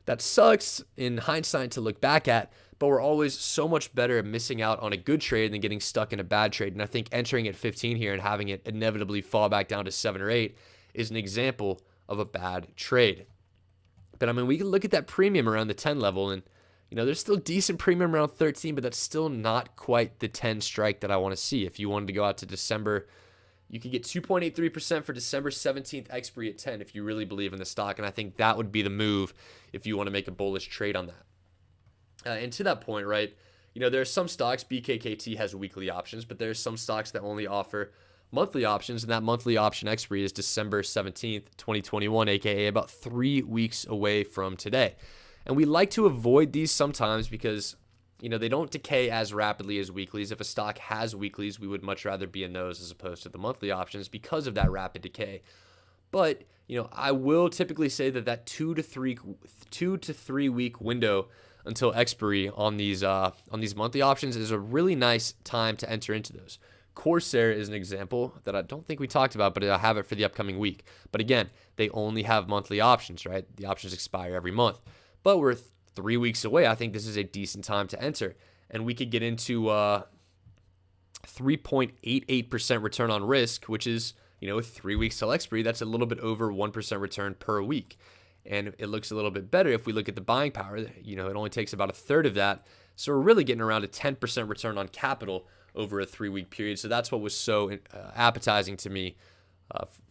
That sucks in hindsight to look back at, but we're always so much better at missing out on a good trade than getting stuck in a bad trade. And I think entering at 15 here and having it inevitably fall back down to 7 or 8 is an example of a bad trade. But I mean, we can look at that premium around the 10 level, and there's still decent premium around 13, but that's still not quite the 10 strike that I want to see. If you wanted to go out to December, you could get 2.83% for December 17th expiry at 10 if you really believe in the stock, and I think that would be the move if you want to make a bullish trade on that. And to that point, right, there are some stocks, BKKT has weekly options, but there's some stocks that only offer monthly options, and that monthly option expiry is December 17th, 2021, aka about 3 weeks away from today. And we like to avoid these sometimes because they don't decay as rapidly as weeklies. If a stock has weeklies, we would much rather be in those as opposed to the monthly options because of that rapid decay. But, I will typically say that 2 to 3 week window until expiry on these monthly options is a really nice time to enter into those. Corsair is an example that I don't think we talked about, but I have it for the upcoming week. But again, they only have monthly options, right? The options expire every month. But we're 3 weeks away. I think this is a decent time to enter. And we could get into 3.88% return on risk, which is, 3 weeks till expiry. That's a little bit over 1% return per week. And it looks a little bit better if we look at the buying power. It only takes about a third of that. So we're really getting around a 10% return on capital over a 3-week period. So that's what was so appetizing to me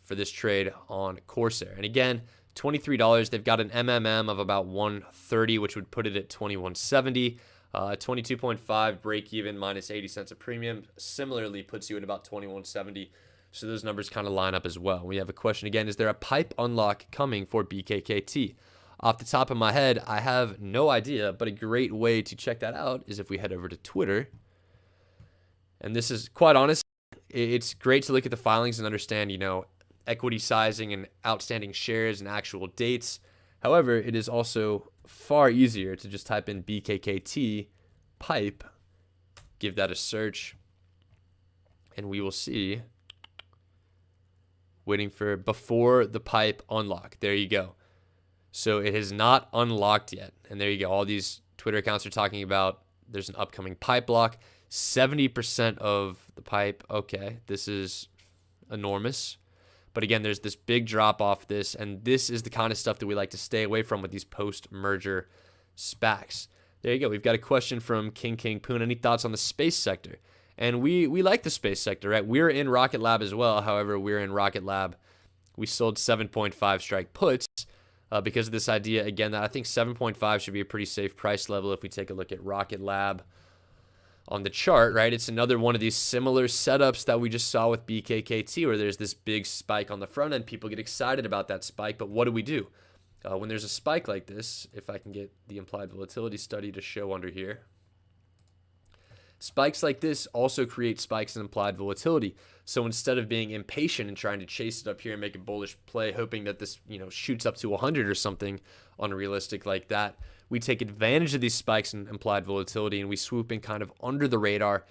for this trade on Corsair. And again, $23. They've got an MMM of about 130, which would put it at 2170. 22.5 break even minus 80 cents a premium similarly puts you at about 2170. So those numbers kind of line up as well. We have a question again. Is there a pipe unlock coming for BKKT? Off the top of my head, I have no idea, but a great way to check that out is if we head over to Twitter. And this is quite honest. It's great to look at the filings and understand, equity sizing and outstanding shares and actual dates. However, it is also far easier to just type in BKKT pipe, give that a search, and we will see, waiting for before the pipe unlock. There you go. So it has not unlocked yet. And there you go. All these Twitter accounts are talking about there's an upcoming pipe lock. 70% of the pipe. Okay, this is enormous. But again, there's this big drop off this, and this is the kind of stuff that we like to stay away from with these post-merger SPACs. There you go. We've got a question from King Poon. Any thoughts on the space sector? And we like the space sector, right? We're in Rocket Lab as well. However, we're in Rocket Lab. We sold 7.5 strike puts because of this idea, again, that I think 7.5 should be a pretty safe price level if we take a look at Rocket Lab on the chart, right? It's another one of these similar setups that we just saw with BKKT where there's this big spike on the front end. People get excited about that spike, but what do? When there's a spike like this, if I can get the implied volatility study to show under here, spikes like this also create spikes in implied volatility. So instead of being impatient and trying to chase it up here and make a bullish play, hoping that this, shoots up to 100 or something unrealistic like that, we take advantage of these spikes in implied volatility and we swoop in kind of under the radar,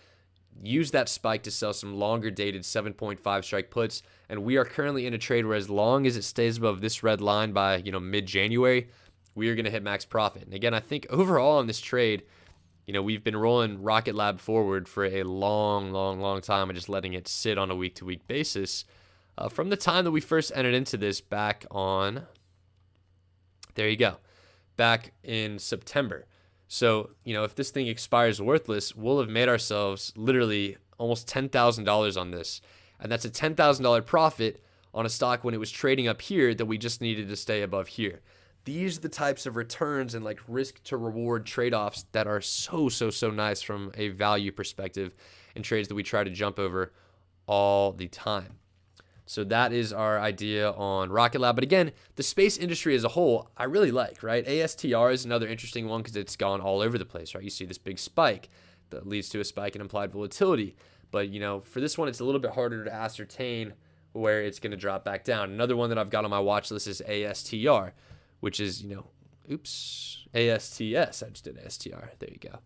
use that spike to sell some longer dated 7.5 strike puts. And we are currently in a trade where as long as it stays above this red line by, mid-January, we are going to hit max profit. And again, I think overall in this trade, we've been rolling Rocket Lab forward for a long time and just letting it sit on a week-to-week basis. From the time that we first entered into this back in September. So, if this thing expires worthless, we'll have made ourselves literally almost $10,000 on this. And that's a $10,000 profit on a stock when it was trading up here that we just needed to stay above here. These are the types of returns and like risk to reward trade-offs that are so nice from a value perspective in trades that we try to jump over all the time. So that is our idea on Rocket Lab. But again, the space industry as a whole, I really like, right? ASTR is another interesting one because it's gone all over the place, right? You see this big spike that leads to a spike in implied volatility. But, for this one, it's a little bit harder to ascertain where it's going to drop back down. Another one that I've got on my watch list is ASTR, which is, ASTS. I just did ASTR. There you go.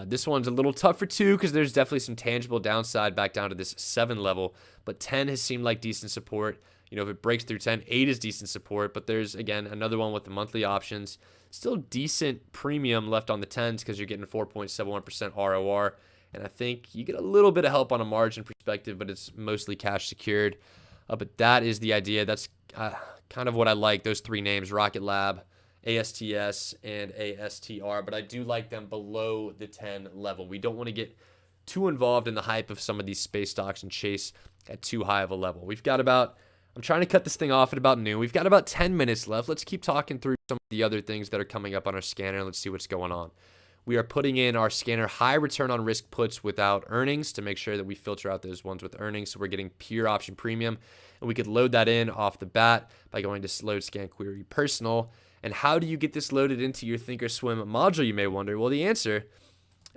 This one's a little tougher too because there's definitely some tangible downside back down to this 7 level, but 10 has seemed like decent support. If it breaks through 10, 8 is decent support, but there's, again, another one with the monthly options. Still decent premium left on the 10s because you're getting 4.71% ROR. And I think you get a little bit of help on a margin perspective, but it's mostly cash secured. But that is the idea. That's kind of what I like, those three names, Rocket Lab, ASTS, and ASTR. But I do like them below the 10 level. We don't want to get too involved in the hype of some of these space stocks and chase at too high of a level. I'm trying to cut this thing off at about noon. We've got about 10 minutes left. Let's keep talking through some of the other things that are coming up on our scanner. Let's see what's going on. We are putting in our scanner high return on risk puts without earnings to make sure that we filter out those ones with earnings. So we're getting pure option premium, and we could load that in off the bat by going to load scan query personal. And how do you get this loaded into your Thinkorswim module, you may wonder? Well, the answer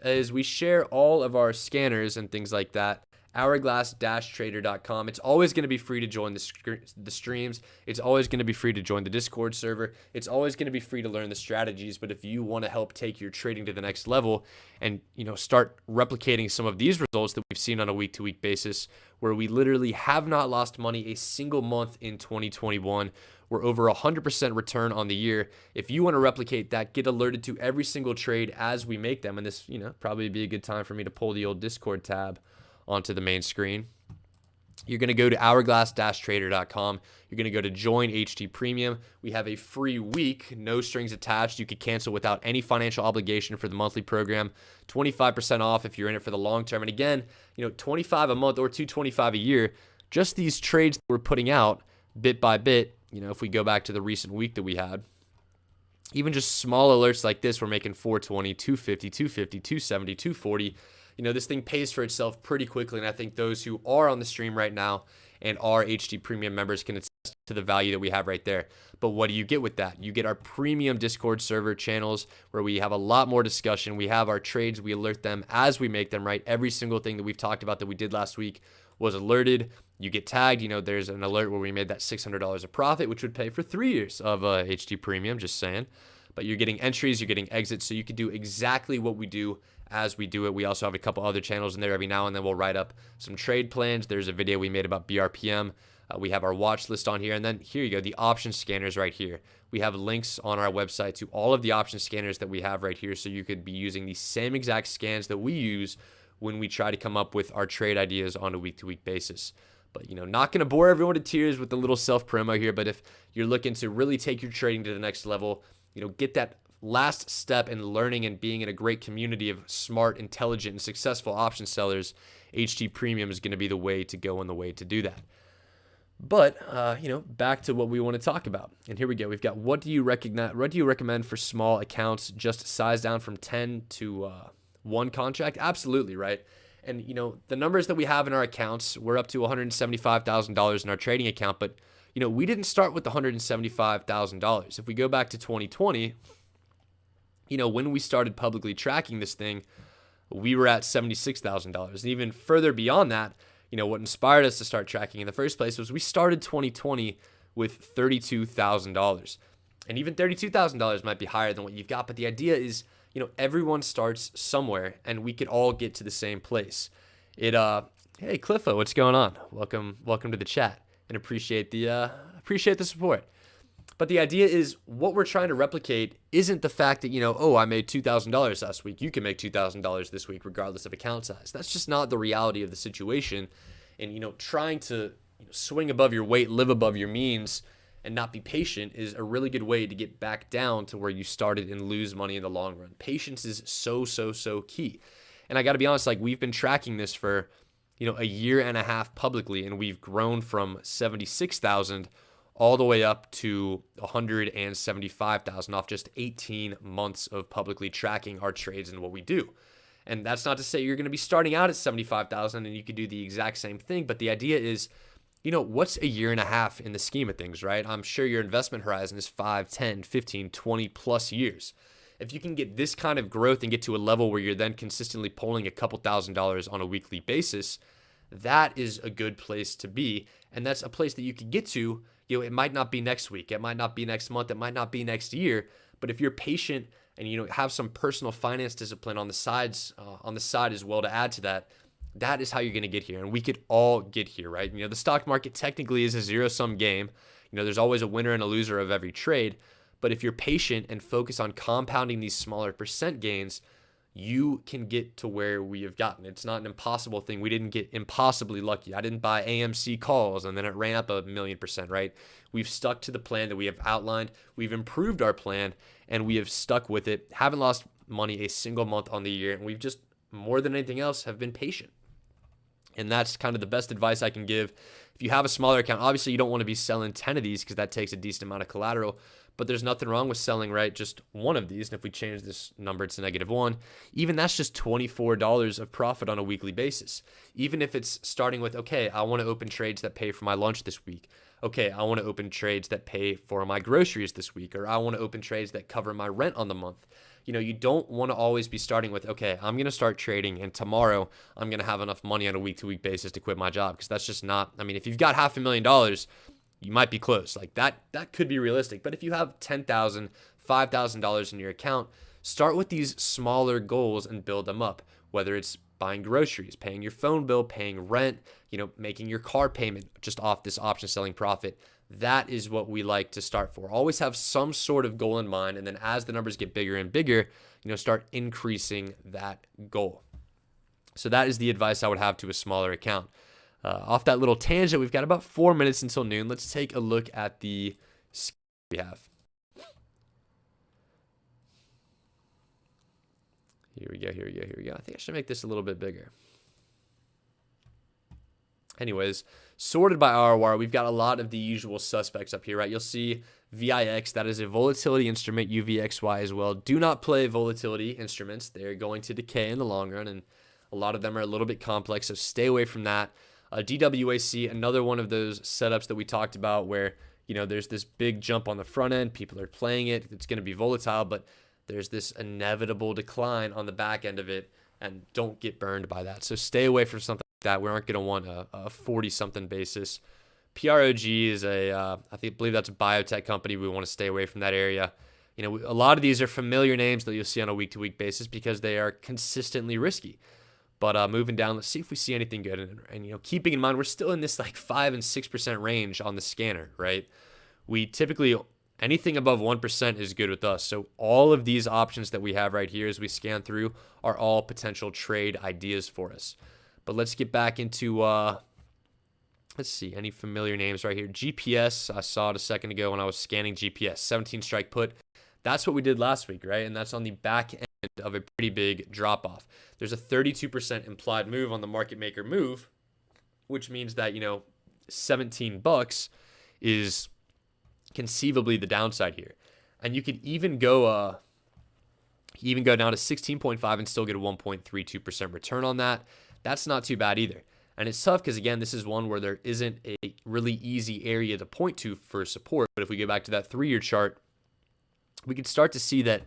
is we share all of our scanners and things like that. Hourglass-trader.com. It's always going to be free to join the streams. It's always going to be free to join the Discord server. It's always going to be free to learn the strategies. But if you want to help take your trading to the next level and start replicating some of these results that we've seen on a week-to-week basis, where we literally have not lost money a single month in 2021, we're over 100% return on the year. If you want to replicate that, get alerted to every single trade as we make them. And this, probably be a good time for me to pull the old Discord tab onto the main screen. You're going to go to hourglass-trader.com. You're going to go to join HT Premium. We have a free week, no strings attached. You could cancel without any financial obligation for the monthly program. 25% off if you're in it for the long term. And again, $25 a month or $225 a year. Just these trades that we're putting out bit by bit. If we go back to the recent week that we had, even just small alerts like this, we're making 420, 250, 250, 270, 240. This thing pays for itself pretty quickly, and I think those who are on the stream right now and are HT Premium members can attest to the value that we have right there. But what do you get with that? You get our premium Discord server channels where we have a lot more discussion. We have our trades. We alert them as we make them, right? Every single thing that we've talked about that we did last week was alerted. You get tagged. There's an alert where we made that $600 of profit, which would pay for 3 years of HT Premium, just saying. But you're getting entries, you're getting exits, so you can do exactly what we do as we do it. We also have a couple other channels in there. Every now and then we'll write up some trade plans. There's a video we made about BRPM. We have our watch list on here. And then here you go, the option scanners right here. We have links on our website to all of the option scanners that we have right here. So you could be using the same exact scans that we use when we try to come up with our trade ideas on a week-to-week basis. But, not going to bore everyone to tears with the little self-promo here. But if you're looking to really take your trading to the next level, get that last step in learning and being in a great community of smart, intelligent, and successful option sellers, HT Premium is going to be the way to go and the way to do that. But, back to what we want to talk about. And here we go. We've got what do you recommend for small accounts, just size down from 10 to 1 contract? Absolutely, right? And, the numbers that we have in our accounts, we're up to $175,000 in our trading account, but we didn't start with the $175,000. If we go back to 2020, when we started publicly tracking this thing, we were at $76,000. And even further beyond that, what inspired us to start tracking in the first place was we started 2020 with $32,000. And even $32,000 might be higher than what you've got, but the idea is, everyone starts somewhere and we could all get to the same place. Hey Cliffo, what's going on? Welcome to the chat. And appreciate the support. But the idea is what we're trying to replicate isn't the fact that, I made $2,000 last week. You can make $2,000 this week regardless of account size. That's just not the reality of the situation. And, trying to swing above your weight, live above your means, and not be patient is a really good way to get back down to where you started and lose money in the long run. Patience is so key. And I got to be honest, we've been tracking this for a year and a half publicly, and we've grown from 76,000 all the way up to 175,000 off just 18 months of publicly tracking our trades and what we do. And that's not to say you're going to be starting out at 75,000 and you could do the exact same thing, but the idea is, what's a year and a half in the scheme of things, right? I'm sure your investment horizon is 5, 10, 15, 20 plus years. If you can get this kind of growth and get to a level where you're then consistently pulling a couple $1,000s on a weekly basis, that is a good place to be. And that's a place that you could get to. It might not be next week. It might not be next month. It might not be next year. But if you're patient and, have some personal finance discipline on the side as well to add to that, That is how you're going to get here. And we could all get here, right? The stock market technically is a zero-sum game. There's always a winner and a loser of every trade. But if you're patient and focus on compounding these smaller percent gains, you can get to where we have gotten. It's not an impossible thing. We didn't get impossibly lucky. I didn't buy AMC calls and then it ran up 1,000,000%, right? We've stuck to the plan that we have outlined. We've improved our plan and we have stuck with it. Haven't lost money a single month on the year. And we've just, more than anything else, have been patient. And that's kind of the best advice I can give. If you have a smaller account, obviously you don't want to be selling 10 of these because that takes a decent amount of collateral. But there's nothing wrong with selling, right, just one of these. And if we change this number to -1, even that's just $24 of profit on a weekly basis. Even if it's starting with, okay, I want to open trades that pay for my lunch this week. Okay, I want to open trades that pay for my groceries this week. Or I want to open trades that cover my rent on the month. You don't want to always be starting with, okay, I'm going to start trading and tomorrow I'm going to have enough money on a week-to-week basis to quit my job. Because that's just not, if you've got $500,000, you might be close. Like that could be realistic. But if you have $10,000, $5,000 in your account, start with these smaller goals and build them up. Whether it's buying groceries, paying your phone bill, paying rent, making your car payment just off this option selling profit. That is what we like to start for. Always have some sort of goal in mind. And then as the numbers get bigger and bigger, start increasing that goal. So that is the advice I would have to a smaller account. Off that little tangent, we've got about 4 minutes until noon. Let's take a look at the we have. Here we go. I think I should make this a little bit bigger. Anyways, sorted by ROR, we've got a lot of the usual suspects up here, right? You'll see VIX, that is a volatility instrument, UVXY as well. Do not play volatility instruments. They're going to decay in the long run, and a lot of them are a little bit complex, so stay away from that. DWAC, another one of those setups that we talked about where, there's this big jump on the front end. People are playing it. It's going to be volatile, but there's this inevitable decline on the back end of it, and don't get burned by that. So stay away from something like that. We aren't going to want a 40-something basis. PROG is I believe that's a biotech company. We want to stay away from that area. A lot of these are familiar names that you'll see on a week-to-week basis because they are consistently risky. But moving down, let's see if we see anything good. And keeping in mind, we're still in this like 5 and 6% range on the scanner, right? We typically, anything above 1% is good with us. So all of these options that we have right here as we scan through are all potential trade ideas for us. But let's get back into, let's see, any familiar names right here. GPS, I saw it a second ago when I was scanning GPS, 17 strike put. That's what we did last week, right? And that's on the back end of a pretty big drop off. There's a 32% implied move on the market maker move, which means that, $17 is conceivably the downside here. And you could even go down to 16.5 and still get a 1.32% return on that. That's not too bad either. And it's tough because, again, this is one where there isn't a really easy area to point to for support. But if we go back to that 3-year chart, we could start to see that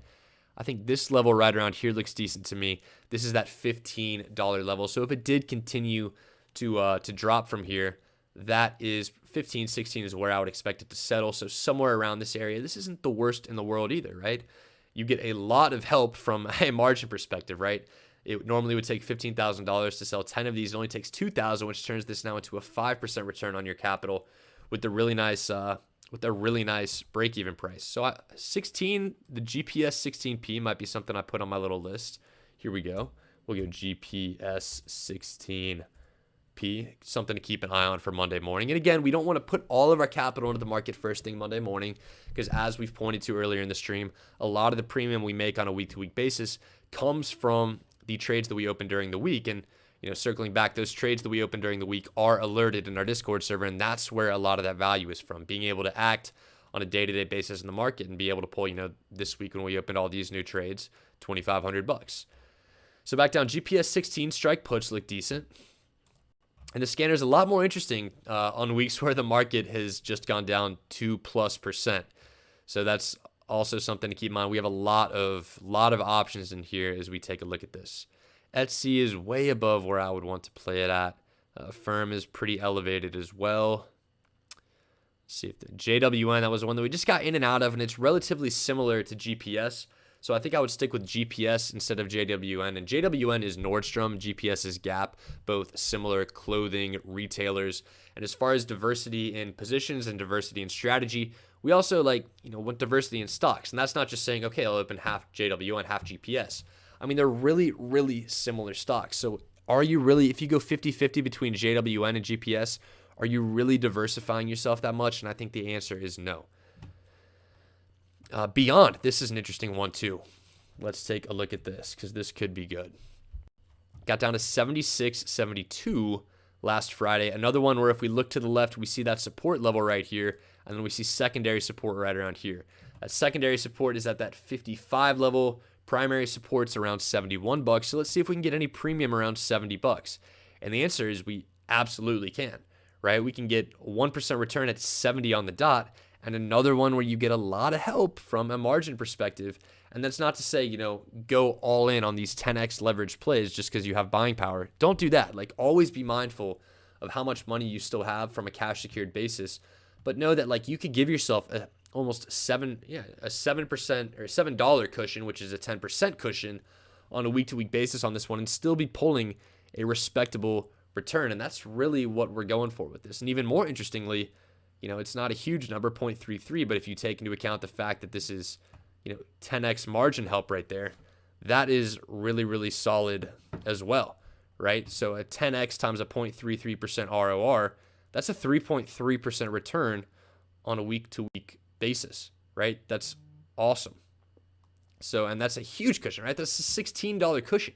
I think this level right around here looks decent to me. This is that $15 level. So if it did continue to drop from here, that is 15, 16 is where I would expect it to settle. So somewhere around this area, this isn't the worst in the world either, right? You get a lot of help from a margin perspective, right? It normally would take $15,000 to sell 10 of these. It only takes $2,000, which turns this now into a 5% return on your capital with the really nice break-even price. So 16, the GPS 16P might be something I put on my little list. Here we go. We'll go GPS 16P, something to keep an eye on for Monday morning. And again, we don't want to put all of our capital into the market first thing Monday morning because as we've pointed to earlier in the stream, a lot of the premium we make on a week-to-week basis comes from the trades that we open during the week. And circling back, those trades that we open during the week are alerted in our Discord server, and that's where a lot of that value is from, being able to act on a day-to-day basis in the market and be able to pull, this week when we opened all these new trades, $2,500. So back down, GPS 16 strike puts look decent. And the scanner is a lot more interesting on weeks where the market has just gone down 2+%. So that's also something to keep in mind. We have a lot of options in here as we take a look at this. Etsy is way above where I would want to play it at. Firm is pretty elevated as well. Let's see if the JWN, that was the one that we just got in and out of, and it's relatively similar to GPS, So I think I would stick with GPS instead of JWN. And JWN is Nordstrom, GPS is Gap, both similar clothing retailers. And as far as diversity in positions and diversity in strategy, we also want diversity in stocks. And that's not just saying, okay, I'll open half JWN, half GPS. I mean, they're really, really similar stocks. So are you really, if you go 50-50 between JWN and GPS, are you really diversifying yourself that much? And I think the answer is no. Beyond, this is an interesting one too. Let's take a look at this because this could be good. Got down to 76.72 last Friday. Another one where if we look to the left, we see that support level right here, and then we see secondary support right around here. That secondary support is at that 55 level. Primary support's around $71. So let's see if we can get any premium around $70. And the answer is we absolutely can, right? We can get 1% return at 70 on the dot, and another one where you get a lot of help from a margin perspective. And that's not to say, go all in on these 10x leverage plays just because you have buying power. Don't do that. Always be mindful of how much money you still have from a cash secured basis. But know that you could give yourself almost a 7% or $7 cushion, which is a 10% cushion on a week-to-week basis on this one, and still be pulling a respectable return. And that's really what we're going for with this. And even more interestingly, it's not a huge number, 0.33, but if you take into account the fact that this is, 10x margin help right there, that is really, really solid as well, right? So a 10x times a 0.33% ROR, that's a 3.3% return on a week-to-week basis, right? That's awesome. So, and that's a huge cushion, right? That's a $16 cushion.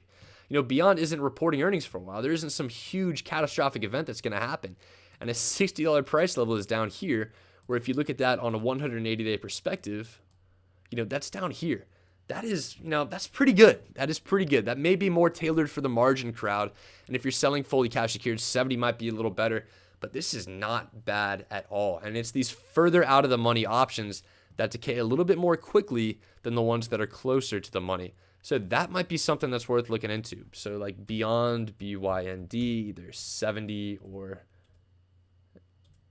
Beyond isn't reporting earnings for a while. There isn't some huge catastrophic event that's going to happen. And a $60 price level is down here, where if you look at that on a 180-day perspective, that's down here. That is, that's pretty good. That is pretty good. That may be more tailored for the margin crowd. And if you're selling fully cash secured, 70 might be a little better, but this is not bad at all. And it's these further out of the money options that decay a little bit more quickly than the ones that are closer to the money. So that might be something that's worth looking into. So Beyond, BYND, either 70 or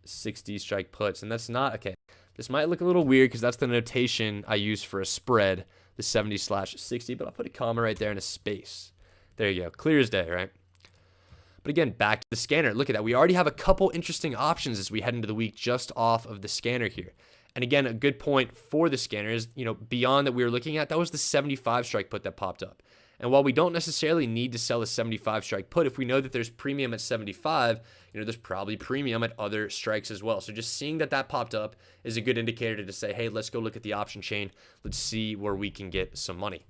60 strike puts. And that's not, okay, this might look a little weird because that's the notation I use for a spread, the 70/60, but I'll put a comma right there in a space. There you go, clear as day, right? But again, back to the scanner. Look at that. We already have a couple interesting options as we head into the week just off of the scanner here. And again, a good point for the scanner is, beyond that we were looking at, that was the 75 strike put that popped up. And while we don't necessarily need to sell a 75 strike put, if we know that there's premium at 75, there's probably premium at other strikes as well. So just seeing that popped up is a good indicator to say, hey, let's go look at the option chain. Let's see where we can get some money.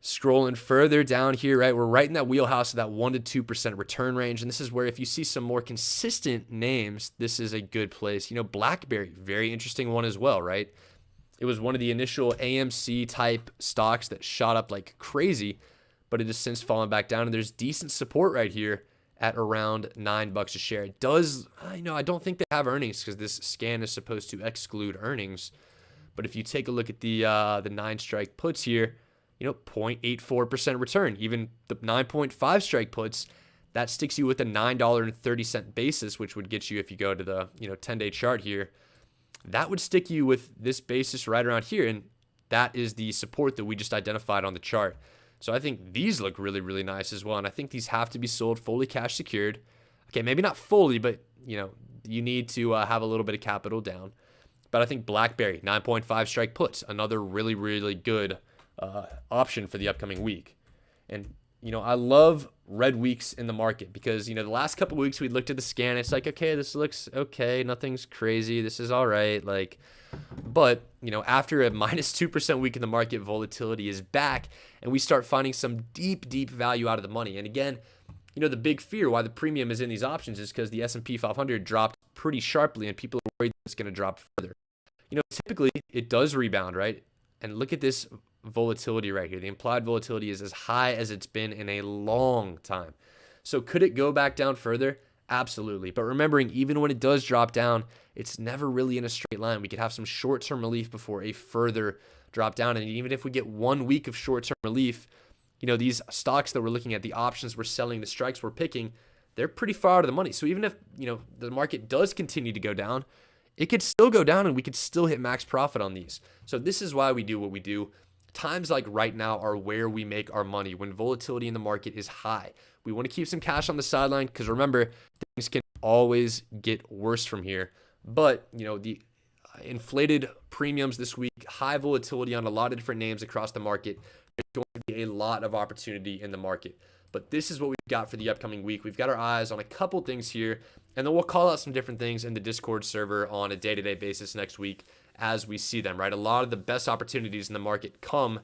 Scrolling further down here, right, we're right in that wheelhouse of that 1% to 2% return range. And this is where if you see some more consistent names, this is a good place. Blackberry, very interesting one as well, right? It was one of the initial AMC type stocks that shot up like crazy, but it has since fallen back down. And there's decent support right here at around $9 a share. It does, I don't think they have earnings because this scan is supposed to exclude earnings. But if you take a look at the 9 strike puts here, 0.84% return. Even the 9.5 strike puts, that sticks you with a $9.30 basis, which would get you, if you go to the 10-day chart here, that would stick you with this basis right around here. And that is the support that we just identified on the chart. So I think these look really, really nice as well. And I think these have to be sold fully cash secured. Okay, maybe not fully, but you need to have a little bit of capital down. But I think Blackberry, 9.5 strike puts, another really, really good option for the upcoming week. And I love red weeks in the market because the last couple of weeks we looked at the scan, it's like, okay, this looks okay, nothing's crazy, this is all right, but after a minus 2% week in the market, volatility is back and we start finding some deep value out of the money. And again, the big fear why the premium is in these options is because the S&P 500 dropped pretty sharply and people are worried it's going to drop further. Typically it does rebound, right? And look at this volatility right here. The implied volatility is as high as it's been in a long time. So could it go back down further? Absolutely. But remembering, even when it does drop down, it's never really in a straight line. We could have some short-term relief before a further drop down. And even if we get 1 week of short-term relief, these stocks that we're looking at, the options we're selling, the strikes we're picking, they're pretty far out of the money. So even if, the market does continue to go down, it could still go down and we could still hit max profit on these. So this is why we do what we do. Times like right now are where we make our money when volatility in the market is high. We want to keep some cash on the sideline because remember, things can always get worse from here. But, the inflated premiums this week, high volatility on a lot of different names across the market, there's going to be a lot of opportunity in the market. But this is what we've got for the upcoming week. We've got our eyes on a couple things here, and then we'll call out some different things in the Discord server on a day-to-day basis next week as we see them, right? A lot of the best opportunities in the market come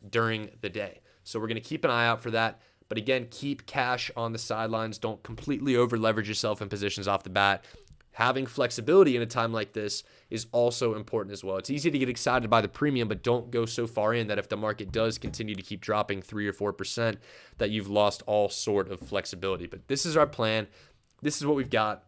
during the day. So we're going to keep an eye out for that. But again, keep cash on the sidelines. Don't completely over-leverage yourself in positions off the bat. Having flexibility in a time like this is also important as well. It's easy to get excited by the premium, but don't go so far in that if the market does continue to keep dropping 3 or 4%, that you've lost all sort of flexibility. But this is our plan. This is what we've got.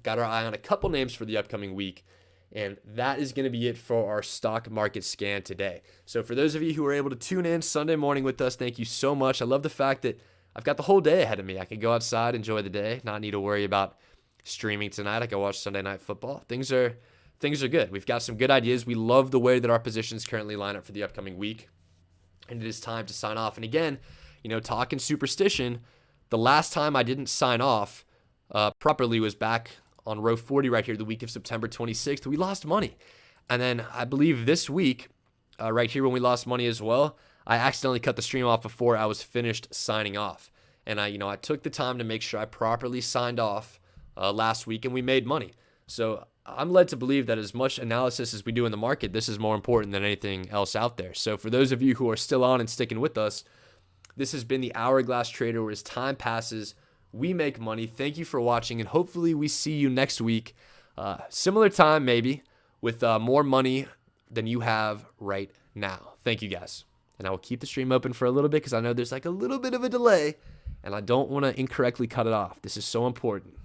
Got our eye on a couple names for the upcoming week. And that is going to be it for our stock market scan today. So for those of you who are able to tune in Sunday morning with us, thank you so much. I love the fact that I've got the whole day ahead of me. I can go outside, enjoy the day, not need to worry about streaming tonight. I can watch Sunday Night Football. Things are good. We've got some good ideas. We love the way that our positions currently line up for the upcoming week. And it is time to sign off. And again, talking superstition, the last time I didn't sign off properly was back on row 40 right here, the week of September 26th. We lost money. And then I believe this week, right here when we lost money as well, I accidentally cut the stream off before I was finished signing off. And I took the time to make sure I properly signed off last week, and we made money. So I'm led to believe that as much analysis as we do in the market, this is more important than anything else out there. So for those of you who are still on and sticking with us, this has been the Hourglass Trader, where as time passes, we make money. Thank you for watching, and hopefully we see you next week. Similar time maybe, with more money than you have right now. Thank you guys. And I will keep the stream open for a little bit because I know there's like a little bit of a delay, and I don't want to incorrectly cut it off. This is so important.